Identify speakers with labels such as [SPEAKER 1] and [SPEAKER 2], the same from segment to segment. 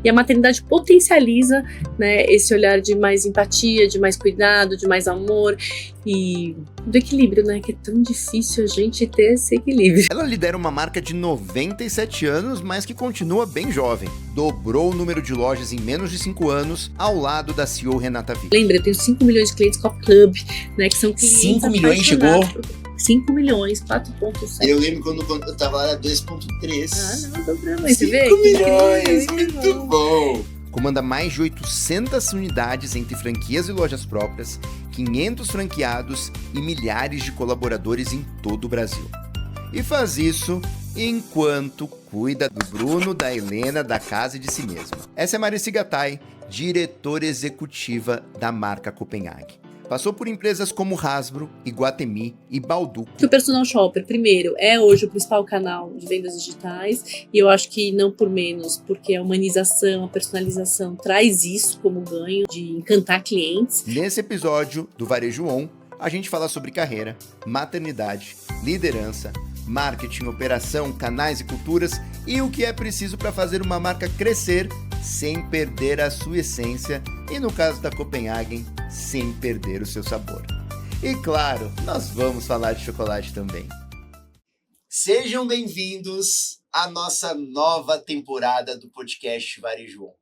[SPEAKER 1] E a maternidade potencializa, né, esse olhar de mais empatia, de mais cuidado, de mais amor e do equilíbrio, né, que é tão difícil a gente ter esse equilíbrio.
[SPEAKER 2] Ela lidera uma marca de 97 anos, mas que continua bem jovem. Dobrou o número de lojas em menos de 5 anos, ao lado da CEO Renata Vick.
[SPEAKER 1] Lembra, eu tenho 5 milhões de clientes Coffee Club, né, que são clientes
[SPEAKER 3] 5 milhões chegou?
[SPEAKER 1] 5 milhões, 4,7.
[SPEAKER 3] Eu lembro quando eu tava lá, era 2,3.
[SPEAKER 1] Ah, não, dobrou, mas você
[SPEAKER 3] 5
[SPEAKER 1] vê?
[SPEAKER 3] milhões, muito bom!
[SPEAKER 2] Comanda mais de 800 unidades entre franquias e lojas próprias, 500 franqueados e milhares de colaboradores em todo o Brasil. E faz isso enquanto cuida do Bruno, da Helena, da casa e de si mesma. Essa é Marici Gattai, diretora executiva da marca Copenhague. Passou por empresas como Hasbro, Iguatemi e Balduco.
[SPEAKER 1] Que o Personal Shopper, primeiro, é hoje o principal canal de vendas digitais, e eu acho que não por menos, porque a humanização, a personalização traz isso como ganho de encantar clientes.
[SPEAKER 2] Nesse episódio do Varejo On, a gente fala sobre carreira, maternidade, liderança, marketing, operação, canais e culturas e o que é preciso para fazer uma marca crescer sem perder a sua essência e, no caso da Copenhagen, sem perder o seu sabor. E claro, nós vamos falar de chocolate também.
[SPEAKER 3] Sejam bem-vindos à nossa nova temporada do podcast Varejo On.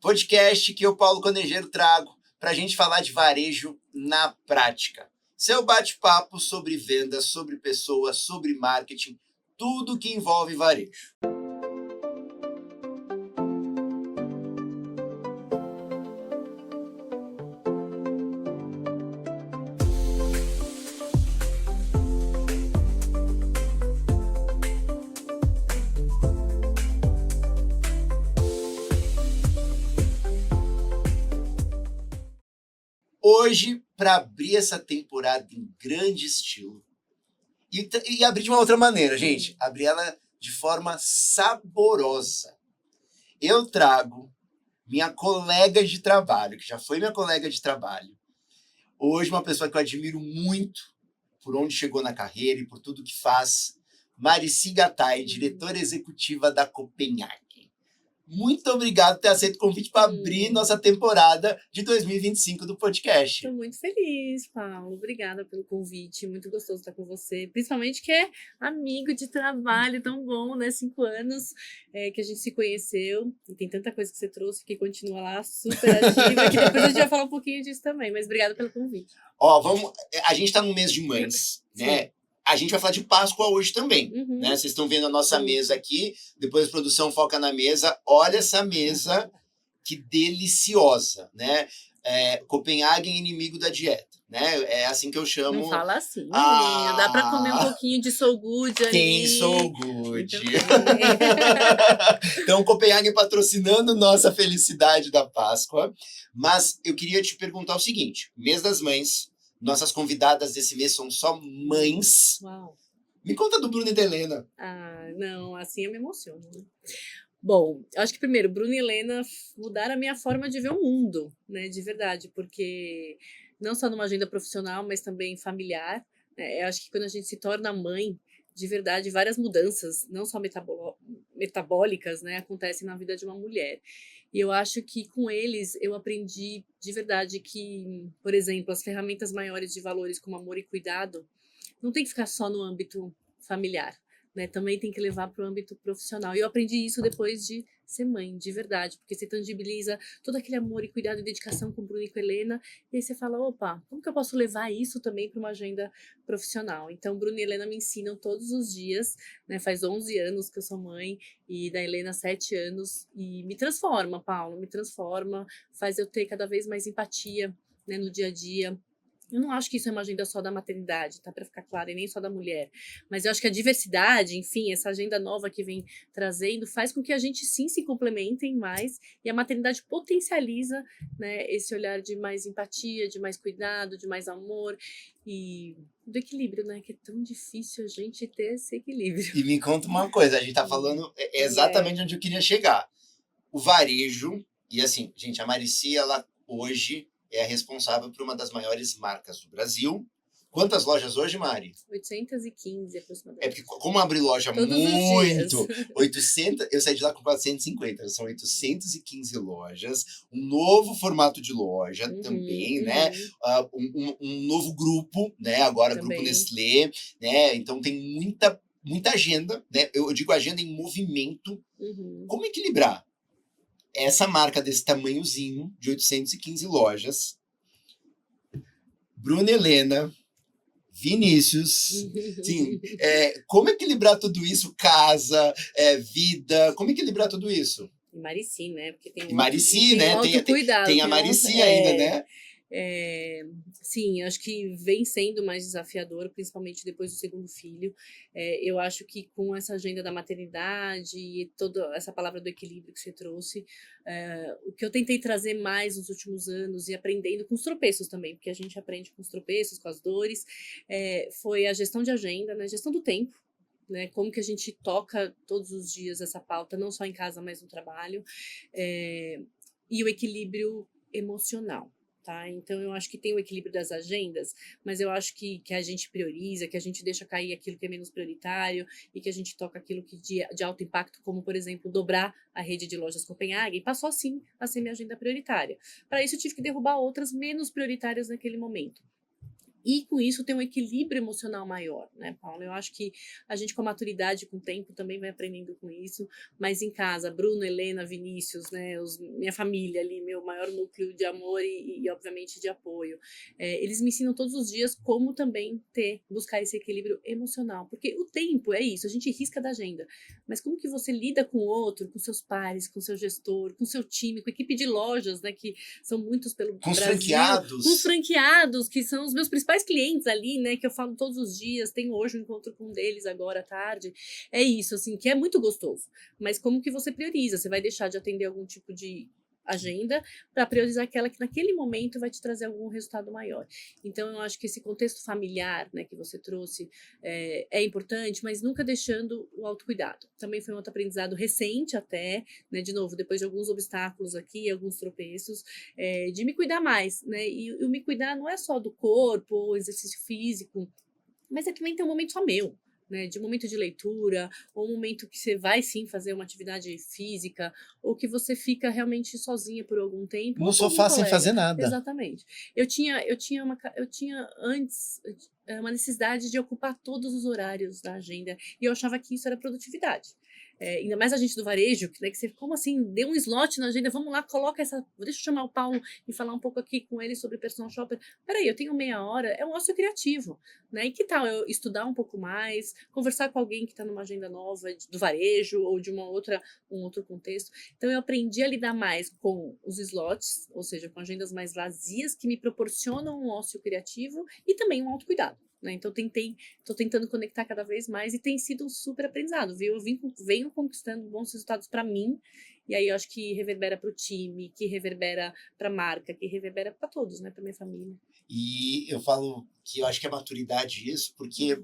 [SPEAKER 3] Podcast que eu, Paulo Conejeiro, trago para a gente falar de varejo na prática. Seu bate-papo sobre vendas, sobre pessoas, sobre marketing, tudo que envolve varejo. Hoje, para abrir essa temporada em grande estilo, e abrir de uma outra maneira, gente, abrir ela de forma saborosa. Eu trago minha colega de trabalho, que já foi minha colega de trabalho, hoje uma pessoa que eu admiro muito por onde chegou na carreira e por tudo que faz, Marici Gattai, diretora executiva da Copenhagen. Muito obrigado por ter aceito o convite para abrir nossa temporada de 2025 do podcast.
[SPEAKER 1] Estou muito feliz, Paulo. Obrigada pelo convite. Muito gostoso estar com você. Principalmente que é amigo de trabalho tão bom, né? 5 anos que a gente se conheceu. E tem tanta coisa que você trouxe que continua lá super ativa. Que depois a gente vai falar um pouquinho disso também. Mas obrigada pelo convite.
[SPEAKER 3] Ó, a gente está no mês de mães, né? A gente vai falar de Páscoa hoje também, né? Vocês estão vendo a nossa mesa aqui, depois a produção foca na mesa. Olha essa mesa, que deliciosa, né? Copenhagen, inimigo da dieta, né? É assim que eu chamo.
[SPEAKER 1] Não fala assim, menino. Dá para comer um pouquinho de So Good ali.
[SPEAKER 3] Tem So Good. Então, Copenhagen patrocinando nossa felicidade da Páscoa. Mas eu queria te perguntar o seguinte, mês das mães... Nossas convidadas desse mês são só mães.
[SPEAKER 1] Uau.
[SPEAKER 3] Me conta do Bruno e da Helena.
[SPEAKER 1] Ah, não, assim eu me emociono. Né? Bom, eu acho que primeiro, Bruno e Helena mudaram a minha forma de ver o mundo, né, de verdade, porque não só numa agenda profissional, mas também familiar, né, eu acho que quando a gente se torna mãe, de verdade, várias mudanças, não só metabólicas, né, acontecem na vida de uma mulher. E eu acho que com eles eu aprendi de verdade que, por exemplo, as ferramentas maiores de valores como amor e cuidado não tem que ficar só no âmbito familiar, né? Também tem que levar para o âmbito profissional. E eu aprendi isso depois de ser mãe, de verdade, porque você tangibiliza todo aquele amor e cuidado e dedicação com o Bruno e com a Helena, e aí você fala, opa, como que eu posso levar isso também para uma agenda profissional? Então, Bruno e Helena me ensinam todos os dias, né? Faz 11 anos que eu sou mãe, e da Helena 7 anos, e me transforma, Paulo, me transforma, faz eu ter cada vez mais empatia, né, no dia a dia. Eu não acho que isso é uma agenda só da maternidade, tá? Para ficar claro, e nem só da mulher. Mas eu acho que a diversidade, enfim, essa agenda nova que vem trazendo, faz com que a gente sim se complementem mais e a maternidade potencializa, né, esse olhar de mais empatia, de mais cuidado, de mais amor e do equilíbrio, né? Que é tão difícil a gente ter esse equilíbrio.
[SPEAKER 3] E me conta uma coisa, a gente tá falando exatamente onde eu queria chegar. O varejo, e assim, gente, a Marici, ela hoje é responsável por uma das maiores marcas do Brasil, Quantas lojas hoje, Mari?
[SPEAKER 1] 815
[SPEAKER 3] É
[SPEAKER 1] aproximadamente.
[SPEAKER 3] porque como abrir loja
[SPEAKER 1] Todos os
[SPEAKER 3] muito,
[SPEAKER 1] dias.
[SPEAKER 3] 800, eu saí de lá com 450, são 815 lojas, um novo formato de loja também, né? Um novo grupo, né? Agora Grupo
[SPEAKER 1] Também.
[SPEAKER 3] Nestlé, né? Então tem muita agenda, né? Eu digo agenda em movimento. Como equilibrar essa marca desse tamanhozinho, de 815 lojas, Bruna Helena, Vinícius, sim, como equilibrar tudo isso? Casa, vida, como equilibrar tudo isso?
[SPEAKER 1] E Marici, né? Porque tem
[SPEAKER 3] E Marici,
[SPEAKER 1] tem
[SPEAKER 3] né?
[SPEAKER 1] autocuidado.
[SPEAKER 3] Tem a Marici ainda, né?
[SPEAKER 1] Sim, acho que vem sendo mais desafiador, principalmente depois do segundo filho. Eu acho que com essa agenda da maternidade e toda essa palavra do equilíbrio que você trouxe, o que eu tentei trazer mais nos últimos anos e aprendendo com os tropeços também, porque a gente aprende com os tropeços, com as dores, foi a gestão de agenda, né? Gestão do tempo. Né, como que a gente toca todos os dias essa pauta, não só em casa, mas no trabalho, e o equilíbrio emocional. Tá? Então, eu acho que tem o equilíbrio das agendas, mas eu acho que a gente prioriza, que a gente deixa cair aquilo que é menos prioritário e que a gente toca aquilo que de alto impacto, como, por exemplo, dobrar a rede de lojas Copenhague, e passou, assim, a ser minha agenda prioritária. Para isso, eu tive que derrubar outras menos prioritárias naquele momento. E com isso tem um equilíbrio emocional maior, né, Paula? Eu acho que a gente com a maturidade, com o tempo, também vai aprendendo com isso, mas em casa, Bruno, Helena, Vinícius, né, minha família ali, meu maior núcleo de amor e obviamente de apoio, eles me ensinam todos os dias como também buscar esse equilíbrio emocional, porque o tempo é isso, a gente risca da agenda, mas como que você lida com o outro, com seus pares, com seu gestor, com seu time, com a equipe de lojas, né, que são muitos pelo
[SPEAKER 3] com os
[SPEAKER 1] Brasil,
[SPEAKER 3] franqueados.
[SPEAKER 1] com os franqueados, que são os meus principais clientes ali, né, que eu falo todos os dias, tenho hoje um encontro com um deles agora à tarde, é isso, assim, que é muito gostoso, mas como que você prioriza? Você vai deixar de atender algum tipo de agenda para priorizar aquela que naquele momento vai te trazer algum resultado maior. Então, eu acho que esse contexto familiar, né, que você trouxe é importante, mas nunca deixando o autocuidado. Também foi um outro aprendizado recente até, né, de novo, depois de alguns obstáculos aqui, alguns tropeços, de me cuidar mais, né, e o me cuidar não é só do corpo ou exercício físico, mas é também ter um momento só meu, né, de momento de leitura, ou um momento que você vai sim fazer uma atividade física, ou que você fica realmente sozinha por algum tempo.
[SPEAKER 3] No sofá sem fazer nada.
[SPEAKER 1] Exatamente. Eu tinha antes uma necessidade de ocupar todos os horários da agenda, e eu achava que isso era produtividade. Ainda mais a gente do varejo, né, que você, como assim, deu um slot na agenda, vamos lá, coloca essa, deixa eu chamar o Paulo e falar um pouco aqui com ele sobre personal shopper. Peraí, eu tenho meia hora, é um ócio criativo, né, e que tal eu estudar um pouco mais, conversar com alguém que está numa agenda nova do varejo ou de um outro contexto. Então eu aprendi a lidar mais com os slots, ou seja, com agendas mais vazias que me proporcionam um ócio criativo e também um autocuidado. Né? Então, estou tentando conectar cada vez mais e tem sido um super aprendizado, viu? Eu venho conquistando bons resultados para mim, e aí eu acho que reverbera para o time, que reverbera para a marca, que reverbera para todos, né? Para minha família.
[SPEAKER 3] E eu falo que eu acho que é maturidade isso, porque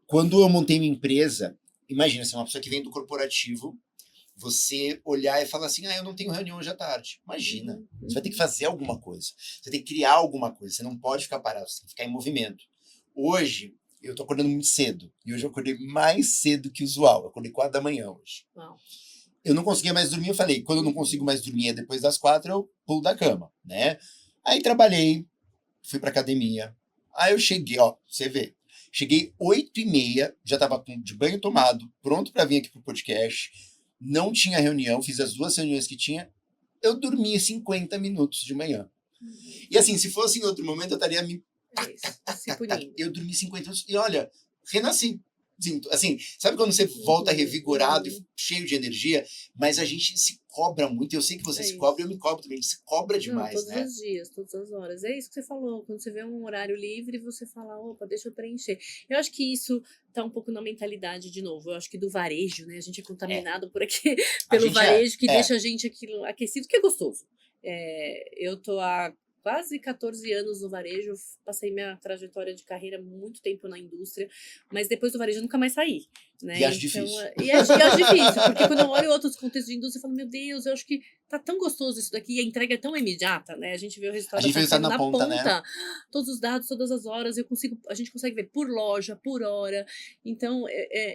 [SPEAKER 3] quando eu montei minha empresa, imagina, você é uma pessoa que vem do corporativo, você olhar e falar assim, eu não tenho reunião hoje à tarde. Imagina, você vai ter que fazer alguma coisa, você tem que criar alguma coisa, você não pode ficar parado, você tem que ficar em movimento. Hoje, eu tô acordando muito cedo. E hoje eu acordei mais cedo que o usual. Eu acordei 4 da manhã hoje.
[SPEAKER 1] Uau.
[SPEAKER 3] Eu não conseguia mais dormir. Eu falei, quando eu não consigo mais dormir é depois das 4, eu pulo da cama, né? Aí trabalhei, fui pra academia. Aí eu cheguei, você vê. Cheguei 8h30, já tava de banho tomado, pronto pra vir aqui pro podcast. Não tinha reunião, fiz as 2 reuniões que tinha. Eu dormi 50 minutos de manhã. E assim, se fosse em outro momento, eu estaria me
[SPEAKER 1] se punindo.
[SPEAKER 3] Eu dormi 50 minutos e olha, renasci. Assim, sabe quando você volta revigorado e cheio de energia? Mas a gente se cobra muito. Eu sei que você se cobra, eu me cobro também. A gente se cobra demais,
[SPEAKER 1] todos
[SPEAKER 3] né?
[SPEAKER 1] Todos os dias, todas as horas. É isso que você falou. Quando você vê um horário livre, você fala, opa, deixa eu preencher. Eu acho que isso tá um pouco na mentalidade, de novo. Eu acho que do varejo, né? A gente é contaminado por aqui pelo varejo que deixa a gente aquilo aquecido, que é gostoso. Eu tô há quase 14 anos no varejo, passei minha trajetória de carreira muito tempo na indústria, mas depois do varejo eu nunca mais saí, né?
[SPEAKER 3] E acho difícil.
[SPEAKER 1] E acho difícil, porque quando eu olho outros contextos de indústria, eu falo, meu Deus, eu acho que tá tão gostoso isso daqui, e a entrega é tão imediata, né? A gente vê o resultado
[SPEAKER 3] A gente vê o resultado
[SPEAKER 1] aparecendo
[SPEAKER 3] na ponta, né?
[SPEAKER 1] todos os dados, todas as horas, a gente consegue ver por loja, por hora. Então,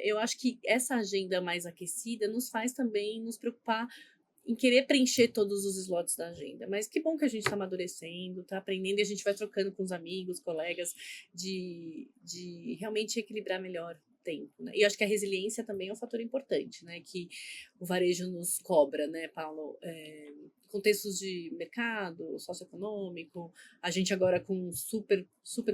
[SPEAKER 1] eu acho que essa agenda mais aquecida nos faz também nos preocupar em querer preencher todos os slots da agenda. Mas que bom que a gente está amadurecendo, está aprendendo, e a gente vai trocando com os amigos, colegas, de realmente equilibrar melhor o tempo, né? E eu acho que a resiliência também é um fator importante, né? Que o varejo nos cobra, né, Paulo? Contextos de mercado, socioeconômico, a gente agora com super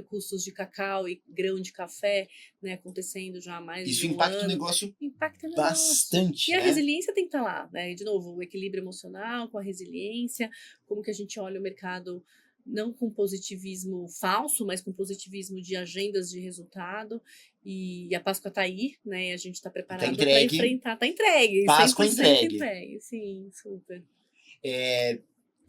[SPEAKER 1] custos de cacau e grão de café, né, acontecendo já há mais
[SPEAKER 3] Isso
[SPEAKER 1] de um
[SPEAKER 3] impacta o
[SPEAKER 1] ano.
[SPEAKER 3] negócio
[SPEAKER 1] Impacta o negócio.
[SPEAKER 3] bastante,
[SPEAKER 1] E a
[SPEAKER 3] né?
[SPEAKER 1] resiliência tem que estar lá, né? E, de novo, o equilíbrio emocional com a resiliência, como que a gente olha o mercado não com positivismo falso, mas com positivismo de agendas de resultado. E a Páscoa está aí, né? A gente está preparado para
[SPEAKER 3] entregue.
[SPEAKER 1] enfrentar. Está entregue.
[SPEAKER 3] Páscoa
[SPEAKER 1] 100%
[SPEAKER 3] entregue.
[SPEAKER 1] Sim, super.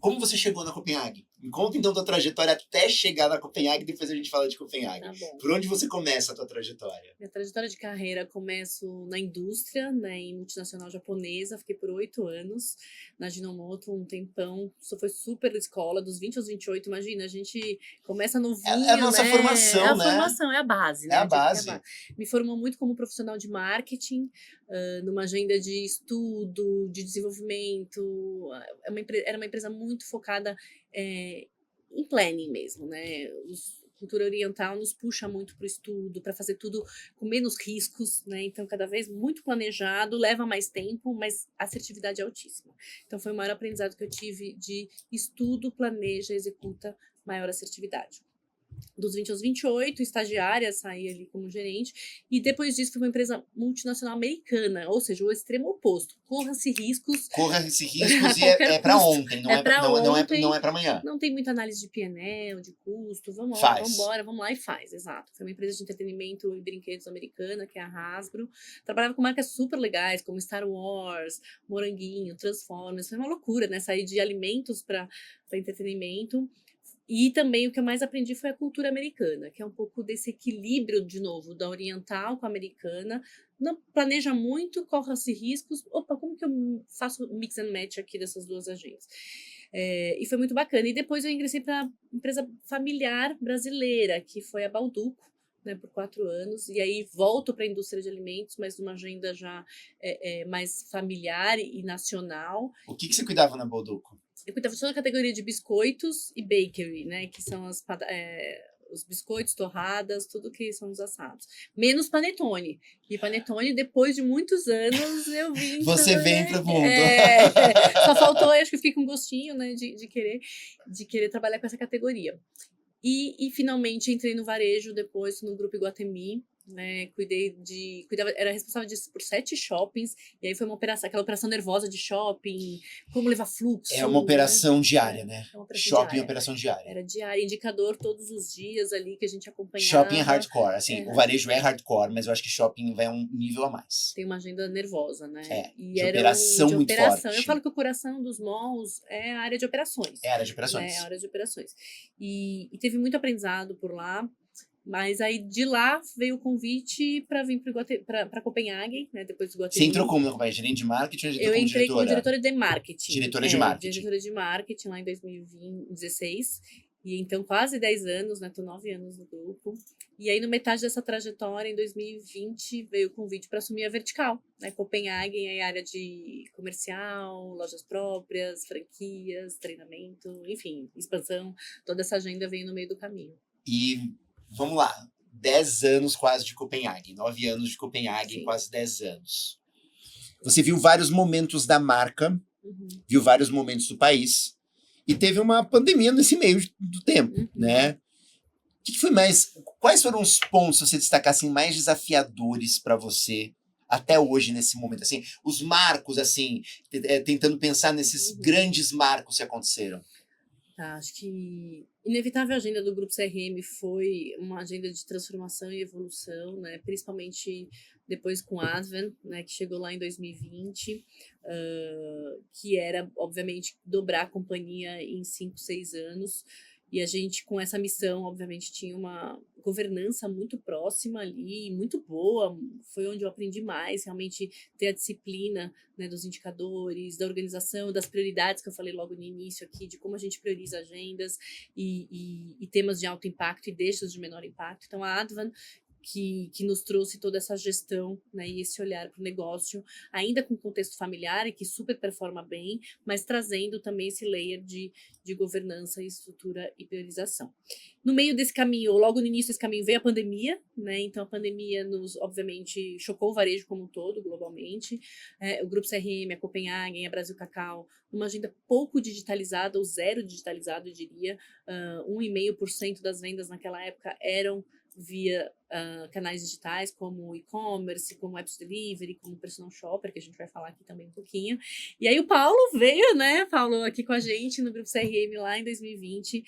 [SPEAKER 3] Como você chegou na Copenhague? Me conta então tua trajetória até chegar na Copenhague, depois a gente fala de Copenhague.
[SPEAKER 1] Tá bom.
[SPEAKER 3] Por onde você começa a tua trajetória?
[SPEAKER 1] Minha trajetória de carreira começo na indústria, né, em multinacional japonesa, fiquei por 8 anos na Ajinomoto, um tempão, isso foi super escola, dos 20 aos 28, imagina, a gente começa novinho,
[SPEAKER 3] É a nossa
[SPEAKER 1] né?
[SPEAKER 3] formação,
[SPEAKER 1] é a
[SPEAKER 3] né?
[SPEAKER 1] formação, é a base, né?
[SPEAKER 3] É a base.
[SPEAKER 1] Me formou muito como profissional de marketing, numa agenda de estudo, de desenvolvimento, era uma empresa muito focada em planning mesmo, né? Cultura oriental nos puxa muito para o estudo, para fazer tudo com menos riscos, né? Então, cada vez muito planejado, leva mais tempo, mas a assertividade é altíssima. Então, foi o maior aprendizado que eu tive de estudo, planeja, executa, maior assertividade. Dos 20 aos 28, estagiária, saí ali como gerente, e depois disso foi uma empresa multinacional americana, ou seja, o extremo oposto. Corra-se riscos.
[SPEAKER 3] Corra-se riscos e é para ontem, não é para amanhã.
[SPEAKER 1] Não tem muita análise de PNL, de custo, vamos lá e faz, exato. Foi uma empresa de entretenimento e brinquedos americana, que é a Hasbro. Trabalhava com marcas super legais, como Star Wars, Moranguinho, Transformers, foi uma loucura, né? Sair de alimentos para entretenimento. E também o que eu mais aprendi foi a cultura americana, que é um pouco desse equilíbrio, de novo, da oriental com a americana. Não planeja muito, corre-se riscos. Opa, como que eu faço o mix and match aqui dessas duas agências? E foi muito bacana. E depois eu ingressei para a empresa familiar brasileira, que foi a Balduco, né, por 4 anos. E aí volto para a indústria de alimentos, mas numa agenda já mais familiar e nacional.
[SPEAKER 3] O que você cuidava na Balduco?
[SPEAKER 1] Eu cuidava de toda a categoria de biscoitos e bakery, né? Que são os biscoitos, torradas, tudo que são os assados. Menos panetone. E panetone, depois de muitos anos, eu vim...
[SPEAKER 3] Você vem pro mundo.
[SPEAKER 1] Só faltou, acho que fiquei com gostinho, né? De querer trabalhar com essa categoria. E finalmente entrei no varejo, depois no Grupo Iguatemi, né? Era responsável por 7 shoppings, e aí foi aquela operação nervosa de shopping, como levar fluxo.
[SPEAKER 3] É uma operação diária, né? Shopping
[SPEAKER 1] diária.
[SPEAKER 3] Operação diária.
[SPEAKER 1] Era diária, indicador todos os dias ali que a gente acompanhava.
[SPEAKER 3] Shopping é hardcore, assim, o varejo é hardcore, mas eu acho que shopping vai um nível a mais.
[SPEAKER 1] Tem uma agenda nervosa, né?
[SPEAKER 3] De operação muito forte.
[SPEAKER 1] Eu falo que o coração dos malls é a área de operações.
[SPEAKER 3] É a área de operações.
[SPEAKER 1] É a área de operações. E teve muito aprendizado por lá. Mas aí de lá veio o convite para vir para Copenhague, né? Depois do Iguatemi.
[SPEAKER 3] Você entrou como gerente de marketing ou
[SPEAKER 1] eu entrei como diretora de marketing.
[SPEAKER 3] Diretora de marketing.
[SPEAKER 1] Diretora de marketing lá em 2016. E então quase 10 anos, né? Tô 9 anos no grupo. E aí no metade dessa trajetória, em 2020, veio o convite para assumir a vertical, né? Copenhague é a área de comercial, lojas próprias, franquias, treinamento, enfim, expansão. Toda essa agenda veio no meio do caminho.
[SPEAKER 3] E vamos lá, 10 anos quase de Copenhague, 9 anos de Copenhague,
[SPEAKER 1] Sim.
[SPEAKER 3] Quase 10 anos. Você viu vários momentos da marca, viu vários momentos do país, e teve uma pandemia nesse meio do tempo, né? O que foi mais? Quais foram os pontos, se você destacasse, mais desafiadores para você até hoje, nesse momento? Assim, os marcos, assim, tentando pensar nesses grandes marcos que aconteceram.
[SPEAKER 1] Acho que inevitável a agenda do Grupo CRM foi uma agenda de transformação e evolução, né? Principalmente depois com a Advent, né? Que chegou lá em 2020, que era, obviamente, dobrar a companhia em 5, 6 anos. E a gente, com essa missão, obviamente, tinha uma governança muito próxima ali, muito boa, foi onde eu aprendi mais, realmente ter a disciplina, né, dos indicadores, da organização, das prioridades que eu falei logo no início aqui, de como a gente prioriza agendas e temas de alto impacto e deixas de menor impacto. Então, a Advan, que nos trouxe toda essa gestão, né, e esse olhar para o negócio, ainda com contexto familiar e que super performa bem, mas trazendo também esse layer de governança, estrutura e priorização. No meio desse caminho, ou logo no início desse caminho, veio a pandemia, né? Então a pandemia nos, obviamente, chocou o varejo como um todo, globalmente. O Grupo CRM, a Copenhagen, a Brasil Cacau, uma agenda pouco digitalizada, ou zero digitalizado, eu diria. 1,5% das vendas naquela época eram via canais digitais como e-commerce, como apps delivery, como personal shopper, que a gente vai falar aqui também um pouquinho. E aí o Paulo veio, né, Paulo, aqui com a gente no Grupo CRM lá em 2020,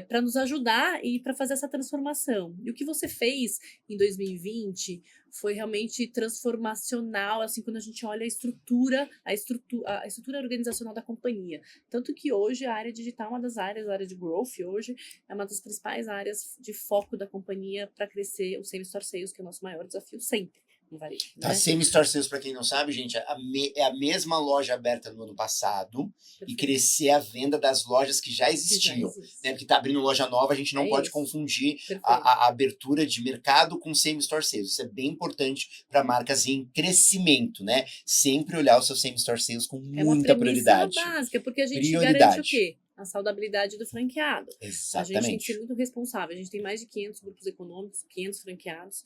[SPEAKER 1] para nos ajudar e para fazer essa transformação. E o que você fez em 2020 foi realmente transformacional, assim, quando a gente olha a estrutura organizacional da companhia. Tanto que hoje a área digital é uma das áreas, a área de growth hoje, é uma das principais áreas de foco da companhia para crescer o same-store sales, que é o nosso maior desafio sempre no varejo.
[SPEAKER 3] A same-store sales, para quem não sabe, gente, é a mesma loja aberta no ano passado. Perfeito. E crescer a venda das lojas que já existiam. Né? Porque está abrindo loja nova, a gente não pode confundir a abertura de mercado com same-store sales. Isso é bem importante para marcas em crescimento, né? Sempre olhar o seu same-store sales com muita prioridade.
[SPEAKER 1] É uma básica, porque a gente garante o quê? A saudabilidade do franqueado.
[SPEAKER 3] Exatamente.
[SPEAKER 1] A gente tem que ser muito responsável. A gente tem mais de 500 grupos econômicos, 500 franqueados.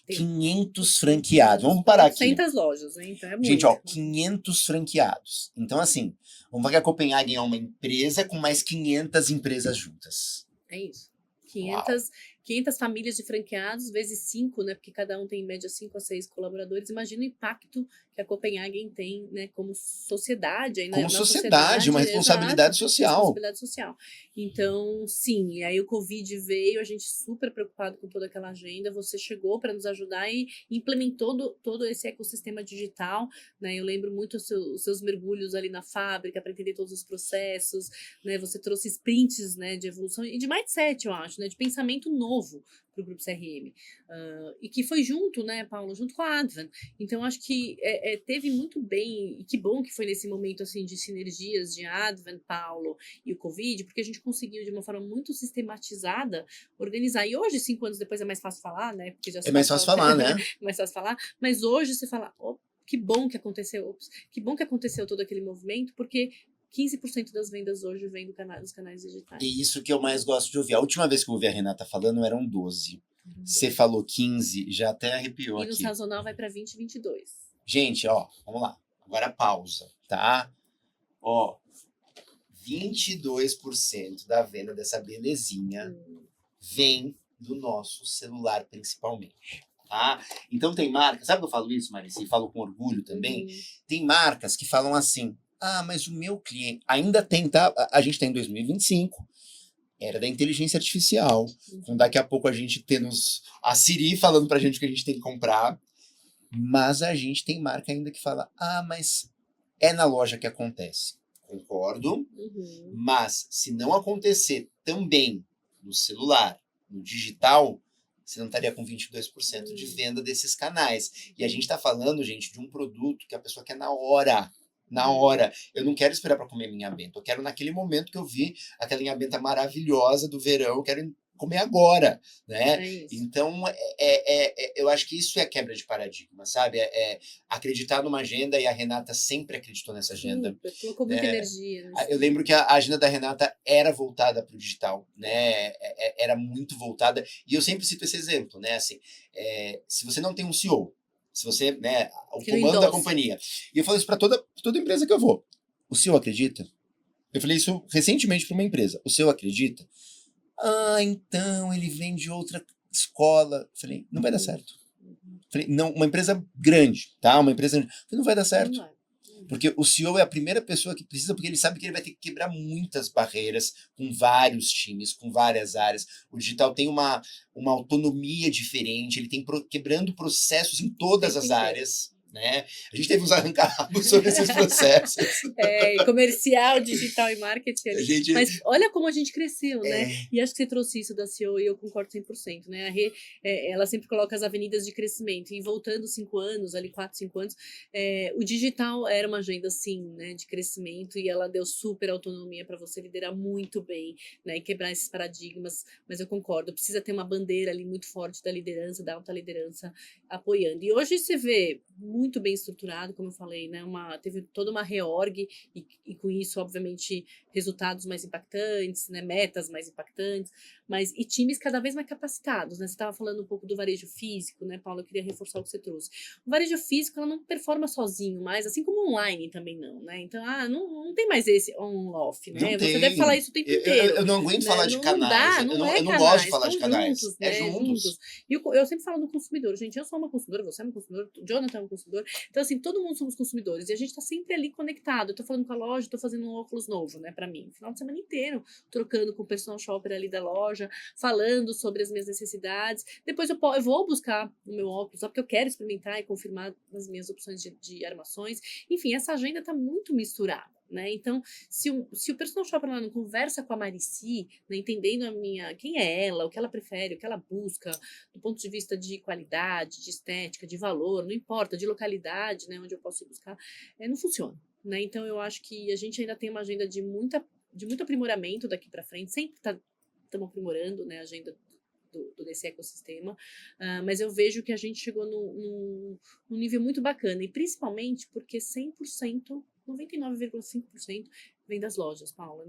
[SPEAKER 3] 500 franqueados. Vamos parar aqui.
[SPEAKER 1] 400 lojas, né? Então é muito.
[SPEAKER 3] Gente, ó, 500 franqueados. Então, assim, vamos ver que a Copenhagen é uma empresa com mais 500 empresas juntas.
[SPEAKER 1] É isso. 500 famílias de franqueados, vezes 5, né? Porque cada um tem em média 5 a 6 colaboradores. Imagina o impacto que a Copenhagen tem, né? Como sociedade. Aí,
[SPEAKER 3] como sociedade, uma responsabilidade social.
[SPEAKER 1] Responsabilidade social. Então, sim. E aí o Covid veio, a gente super preocupado com toda aquela agenda. Você chegou para nos ajudar e implementou todo esse ecossistema digital, né? Eu lembro muito os seus mergulhos ali na fábrica para entender todos os processos, né? Você trouxe sprints, né? De evolução e de mindset, eu acho, né? De pensamento novo para o Grupo CRM. E que foi junto, né, Paulo? Junto com a Advan. Então, acho que teve muito bem, e que bom que foi nesse momento, assim, de sinergias de Advan, Paulo e o Covid, porque a gente conseguiu, de uma forma muito sistematizada, organizar. E hoje, 5 anos depois, é mais fácil falar, né? Porque já
[SPEAKER 3] é mais fácil falar, né?
[SPEAKER 1] É mais fácil falar. Mas hoje, você fala, que bom que aconteceu, que bom que aconteceu todo aquele movimento, porque 15% das vendas hoje vem dos canais digitais.
[SPEAKER 3] E isso que eu mais gosto de ouvir. A última vez que eu ouvi a Renata falando eram 12. Você falou 15, já até arrepiou aqui.
[SPEAKER 1] E no sazonal vai para 20, 22.
[SPEAKER 3] Gente, ó, vamos lá. Agora pausa, tá? Ó, 22% da venda dessa belezinha vem do nosso celular, principalmente. Tá? Então tem marcas, sabe que eu falo isso, Marici? E falo com orgulho também. Tem marcas que falam assim, mas o meu cliente... Ainda tem, tá? A gente tá em 2025. Era da inteligência artificial. Então daqui a pouco a gente tendo a Siri falando pra gente o que a gente tem que comprar. Mas a gente tem marca ainda que fala, mas é na loja que acontece. Concordo. Mas se não acontecer também no celular, no digital, você não estaria com 22% de venda desses canais. E a gente tá falando, gente, de um produto que a pessoa quer na hora. Na hora. Eu não quero esperar para comer minha benta. Eu quero naquele momento que eu vi aquela minha benta maravilhosa do verão, eu quero comer agora, né? Então, eu acho que isso é quebra de paradigma, sabe? Acreditar numa agenda, e a Renata sempre acreditou nessa agenda.
[SPEAKER 1] Colocou muita energia. Né?
[SPEAKER 3] Eu lembro que a agenda da Renata era voltada para o digital, né? Era muito voltada, e eu sempre cito esse exemplo, né? Assim, se você não tem um CEO, se você, né, o comando da companhia. E eu falo isso para toda empresa que eu vou. O CEO acredita? Eu falei isso recentemente para uma empresa. O CEO acredita? Então ele vem de outra escola. Eu falei, não vai dar certo. Eu falei, não, uma empresa grande, tá? Uma empresa grande. Eu falei, não vai dar certo. Porque o CEO é a primeira pessoa que precisa, porque ele sabe que ele vai ter que quebrar muitas barreiras com vários times, com várias áreas. O digital tem uma autonomia diferente, ele tem quebrando processos em todas as áreas, né? A gente teve uns arranca-rabos sobre esses processos.
[SPEAKER 1] Comercial, digital e marketing.
[SPEAKER 3] A gente,
[SPEAKER 1] Mas olha como a gente cresceu, né?
[SPEAKER 3] é,
[SPEAKER 1] E acho que você trouxe isso da CEO e eu concordo 100%, né? A Rê, ela sempre coloca as avenidas de crescimento. E voltando 5 anos, ali 4, 5 anos, o digital era uma agenda, sim, né, de crescimento e ela deu super autonomia para você liderar muito bem, né, e quebrar esses paradigmas. Mas eu concordo, precisa ter uma bandeira ali muito forte da liderança, da alta liderança apoiando. E hoje você vê muito bem estruturado, como eu falei, né? Teve toda uma reorg e com isso, obviamente, resultados mais impactantes, né? Metas mais impactantes, e times cada vez mais capacitados, né? Você estava falando um pouco do varejo físico, né, Paula? Eu queria reforçar o que você trouxe. O varejo físico, ela não performa sozinho mais, assim como online também não, né? Então, não tem mais esse on-off, né?
[SPEAKER 3] não
[SPEAKER 1] Você deve falar
[SPEAKER 3] tem.
[SPEAKER 1] isso o tempo inteiro.
[SPEAKER 3] Eu não aguento
[SPEAKER 1] Né?
[SPEAKER 3] falar de
[SPEAKER 1] Não
[SPEAKER 3] canais.
[SPEAKER 1] dá,
[SPEAKER 3] Eu
[SPEAKER 1] não
[SPEAKER 3] não,
[SPEAKER 1] é
[SPEAKER 3] eu não
[SPEAKER 1] canais,
[SPEAKER 3] gosto de falar de
[SPEAKER 1] estão
[SPEAKER 3] canais.
[SPEAKER 1] juntos,
[SPEAKER 3] É
[SPEAKER 1] né?
[SPEAKER 3] juntos.
[SPEAKER 1] E eu sempre falo do consumidor, gente, eu sou uma consumidora, você é uma consumidora, o Jonathan é um consumidor, então assim, todo mundo somos consumidores, e a gente tá sempre ali conectado, eu tô falando com a loja, tô fazendo um óculos novo, né, pra mim, final de semana inteiro, trocando com o personal shopper ali da loja, falando sobre as minhas necessidades, depois eu vou buscar o meu óculos, só porque eu quero experimentar e confirmar as minhas opções de armações, enfim, essa agenda tá muito misturada. Né? Então, se o personal shopper lá não conversa com a Marici, né, entendendo quem é ela, o que ela prefere, o que ela busca, do ponto de vista de qualidade, de estética, de valor, não importa, de localidade, né, onde eu posso ir buscar, não funciona. Né? Então, eu acho que a gente ainda tem uma agenda de muito aprimoramento daqui para frente, sempre estamos aprimorando, né, a agenda desse ecossistema, mas eu vejo que a gente chegou num nível muito bacana, e principalmente porque 100%, 99,5% vem das lojas, Paula.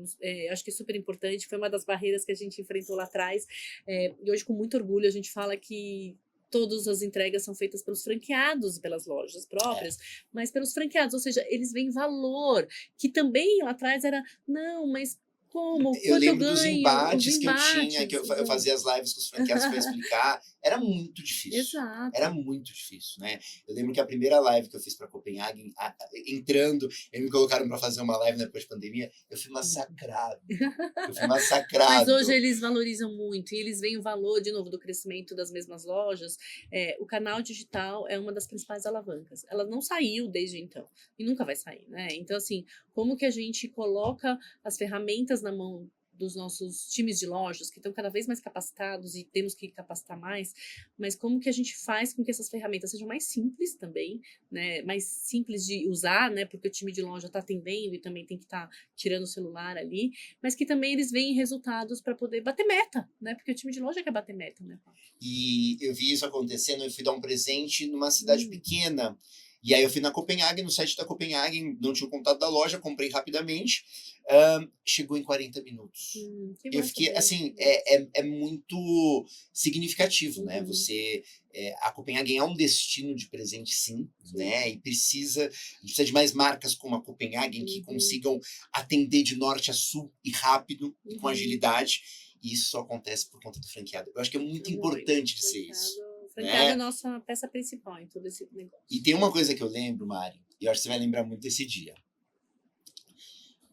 [SPEAKER 1] Acho que é super importante, foi uma das barreiras que a gente enfrentou lá atrás, e hoje com muito orgulho a gente fala que todas as entregas são feitas pelos franqueados e pelas lojas próprias, mas pelos franqueados, ou seja, eles veem valor, que também lá atrás era, não, mas como?
[SPEAKER 3] Eu
[SPEAKER 1] Quanto eu
[SPEAKER 3] lembro dos
[SPEAKER 1] ganho?
[SPEAKER 3] embates que eu tinha, que eu fazia as lives com os franqueados para explicar. Era muito difícil.
[SPEAKER 1] Exato.
[SPEAKER 3] Era muito difícil, né? Eu lembro que a primeira live que eu fiz para Copenhague, entrando, eles me colocaram para fazer uma live depois da pandemia, eu fui massacrado.
[SPEAKER 1] Mas hoje eles valorizam muito e eles veem o valor, de novo, do crescimento das mesmas lojas. O canal digital é uma das principais alavancas. Ela não saiu desde então e nunca vai sair, né? Então, assim, como que a gente coloca as ferramentas na mão dos nossos times de lojas, que estão cada vez mais capacitados e temos que capacitar mais, mas como que a gente faz com que essas ferramentas sejam mais simples também, né, mais simples de usar, né, porque o time de loja está atendendo e também tem que estar tirando o celular ali, mas que também eles veem resultados para poder bater meta, né, porque o time de loja quer bater meta, né, Paulo?
[SPEAKER 3] E eu vi isso acontecendo, eu fui dar um presente numa cidade pequena, e aí eu fui na Copenhague, no site da Copenhague, não tinha o contato da loja, comprei rapidamente, chegou em 40 minutos. Eu fiquei, assim, é muito significativo, né? Você, a Copenhague é um destino de presente, sim, né? E precisa de mais marcas como a Copenhague que consigam atender de norte a sul e rápido, com agilidade. E isso só acontece por conta do franqueado. Eu acho que é muito importante de ser isso.
[SPEAKER 1] O franqueado é a nossa peça principal em todo esse negócio.
[SPEAKER 3] E tem uma coisa que eu lembro, Mari, e eu acho que você vai lembrar muito desse dia.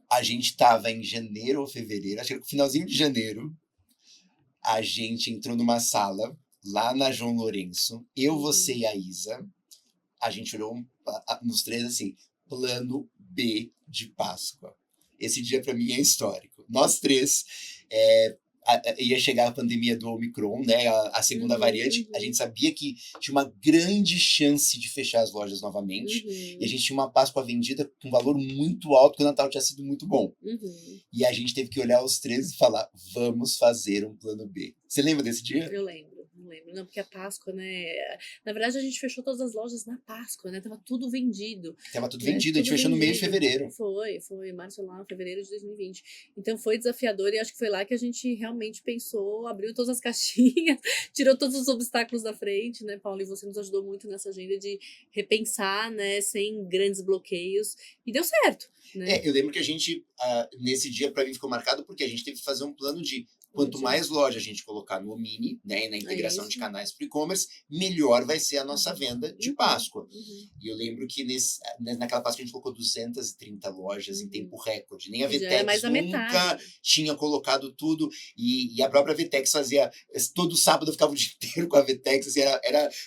[SPEAKER 3] A gente estava em janeiro ou fevereiro, acho que no finalzinho de janeiro, a gente entrou numa sala, lá na João Lourenço, eu, você e a Isa, a gente olhou nos três assim, plano B de Páscoa. Esse dia para mim é histórico. Nós três, ia chegar a pandemia do Omicron, né, a segunda variante, a gente sabia que tinha uma grande chance de fechar as lojas novamente, e a gente tinha uma Páscoa vendida com um valor muito alto, porque o Natal tinha sido muito bom. E a gente teve que olhar os três e falar, vamos fazer um plano B. Você lembra desse dia?
[SPEAKER 1] Eu lembro. Não lembro, não, porque a Páscoa, né? Na verdade, a gente fechou todas as lojas na Páscoa, né? Tava tudo vendido.
[SPEAKER 3] Tava tudo vendido, a gente fechou no meio de fevereiro.
[SPEAKER 1] Foi, março lá, fevereiro de 2020. Então foi desafiador e acho que foi lá que a gente realmente pensou, abriu todas as caixinhas, tirou todos os obstáculos da frente, né, Paulo? E você nos ajudou muito nessa agenda de repensar, né, sem grandes bloqueios. E deu certo, né?
[SPEAKER 3] Eu lembro que a gente, nesse dia, pra mim, ficou marcado porque a gente teve que fazer um plano de Quanto
[SPEAKER 1] Ótimo.
[SPEAKER 3] mais loja a gente colocar no Omni, né, e na integração de
[SPEAKER 1] isso.
[SPEAKER 3] canais para o e-commerce, melhor vai ser a nossa venda de
[SPEAKER 1] Uhum,
[SPEAKER 3] Páscoa.
[SPEAKER 1] uhum.
[SPEAKER 3] E eu lembro que naquela Páscoa a gente colocou 230 lojas em tempo recorde. Nem a
[SPEAKER 1] Já é mais
[SPEAKER 3] Vtex
[SPEAKER 1] da
[SPEAKER 3] nunca
[SPEAKER 1] metade.
[SPEAKER 3] tinha colocado tudo. E a própria Vtex fazia... Todo sábado eu ficava o dia inteiro com a Vtex. Assim,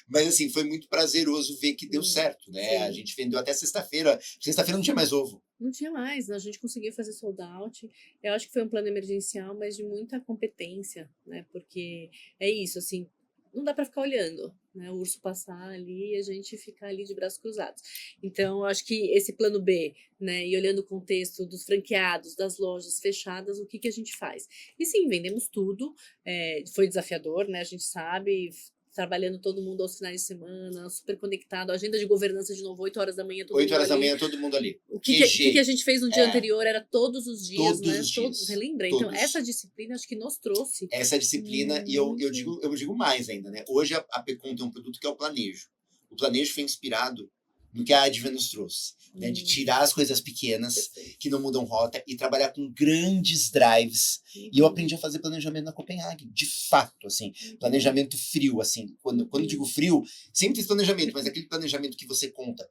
[SPEAKER 3] mas assim, foi muito prazeroso ver que deu certo, né? A
[SPEAKER 1] Sim.
[SPEAKER 3] gente vendeu até sexta-feira. Sexta-feira não tinha mais ovo.
[SPEAKER 1] Não tinha mais, a gente conseguiu fazer sold out. Eu acho que foi um plano emergencial, mas de muita competência, né? Porque é isso, assim, não dá para ficar olhando, né? O urso passar ali e a gente ficar ali de braços cruzados. Então, eu acho que esse plano B, né? E olhando o contexto dos franqueados, das lojas fechadas, o que que a gente faz? E sim, vendemos tudo. Foi desafiador, né? A gente sabe. Trabalhando todo mundo aos finais de semana, super conectado, agenda de governança de novo, 8 horas da manhã, todo
[SPEAKER 3] 8
[SPEAKER 1] mundo
[SPEAKER 3] horas da
[SPEAKER 1] ali.
[SPEAKER 3] manhã, todo mundo ali.
[SPEAKER 1] O que a gente fez no dia
[SPEAKER 3] É.
[SPEAKER 1] anterior era todos os dias,
[SPEAKER 3] Todos
[SPEAKER 1] né?
[SPEAKER 3] os
[SPEAKER 1] Todos,
[SPEAKER 3] dias.
[SPEAKER 1] você lembra?
[SPEAKER 3] Todos.
[SPEAKER 1] Então, essa disciplina acho que nos trouxe.
[SPEAKER 3] Essa disciplina, e eu digo mais ainda, né? Hoje a Pecom tem um produto que é o planejo. O planejo foi inspirado no que a Advent nos trouxe, né? De tirar as coisas pequenas,
[SPEAKER 1] Perfeito.
[SPEAKER 3] que não mudam rota, e trabalhar com grandes drives. E eu aprendi a fazer planejamento na Copenhague, de fato, assim. Planejamento frio, assim. Quando eu digo frio, sempre fiz planejamento, mas aquele planejamento que você conta.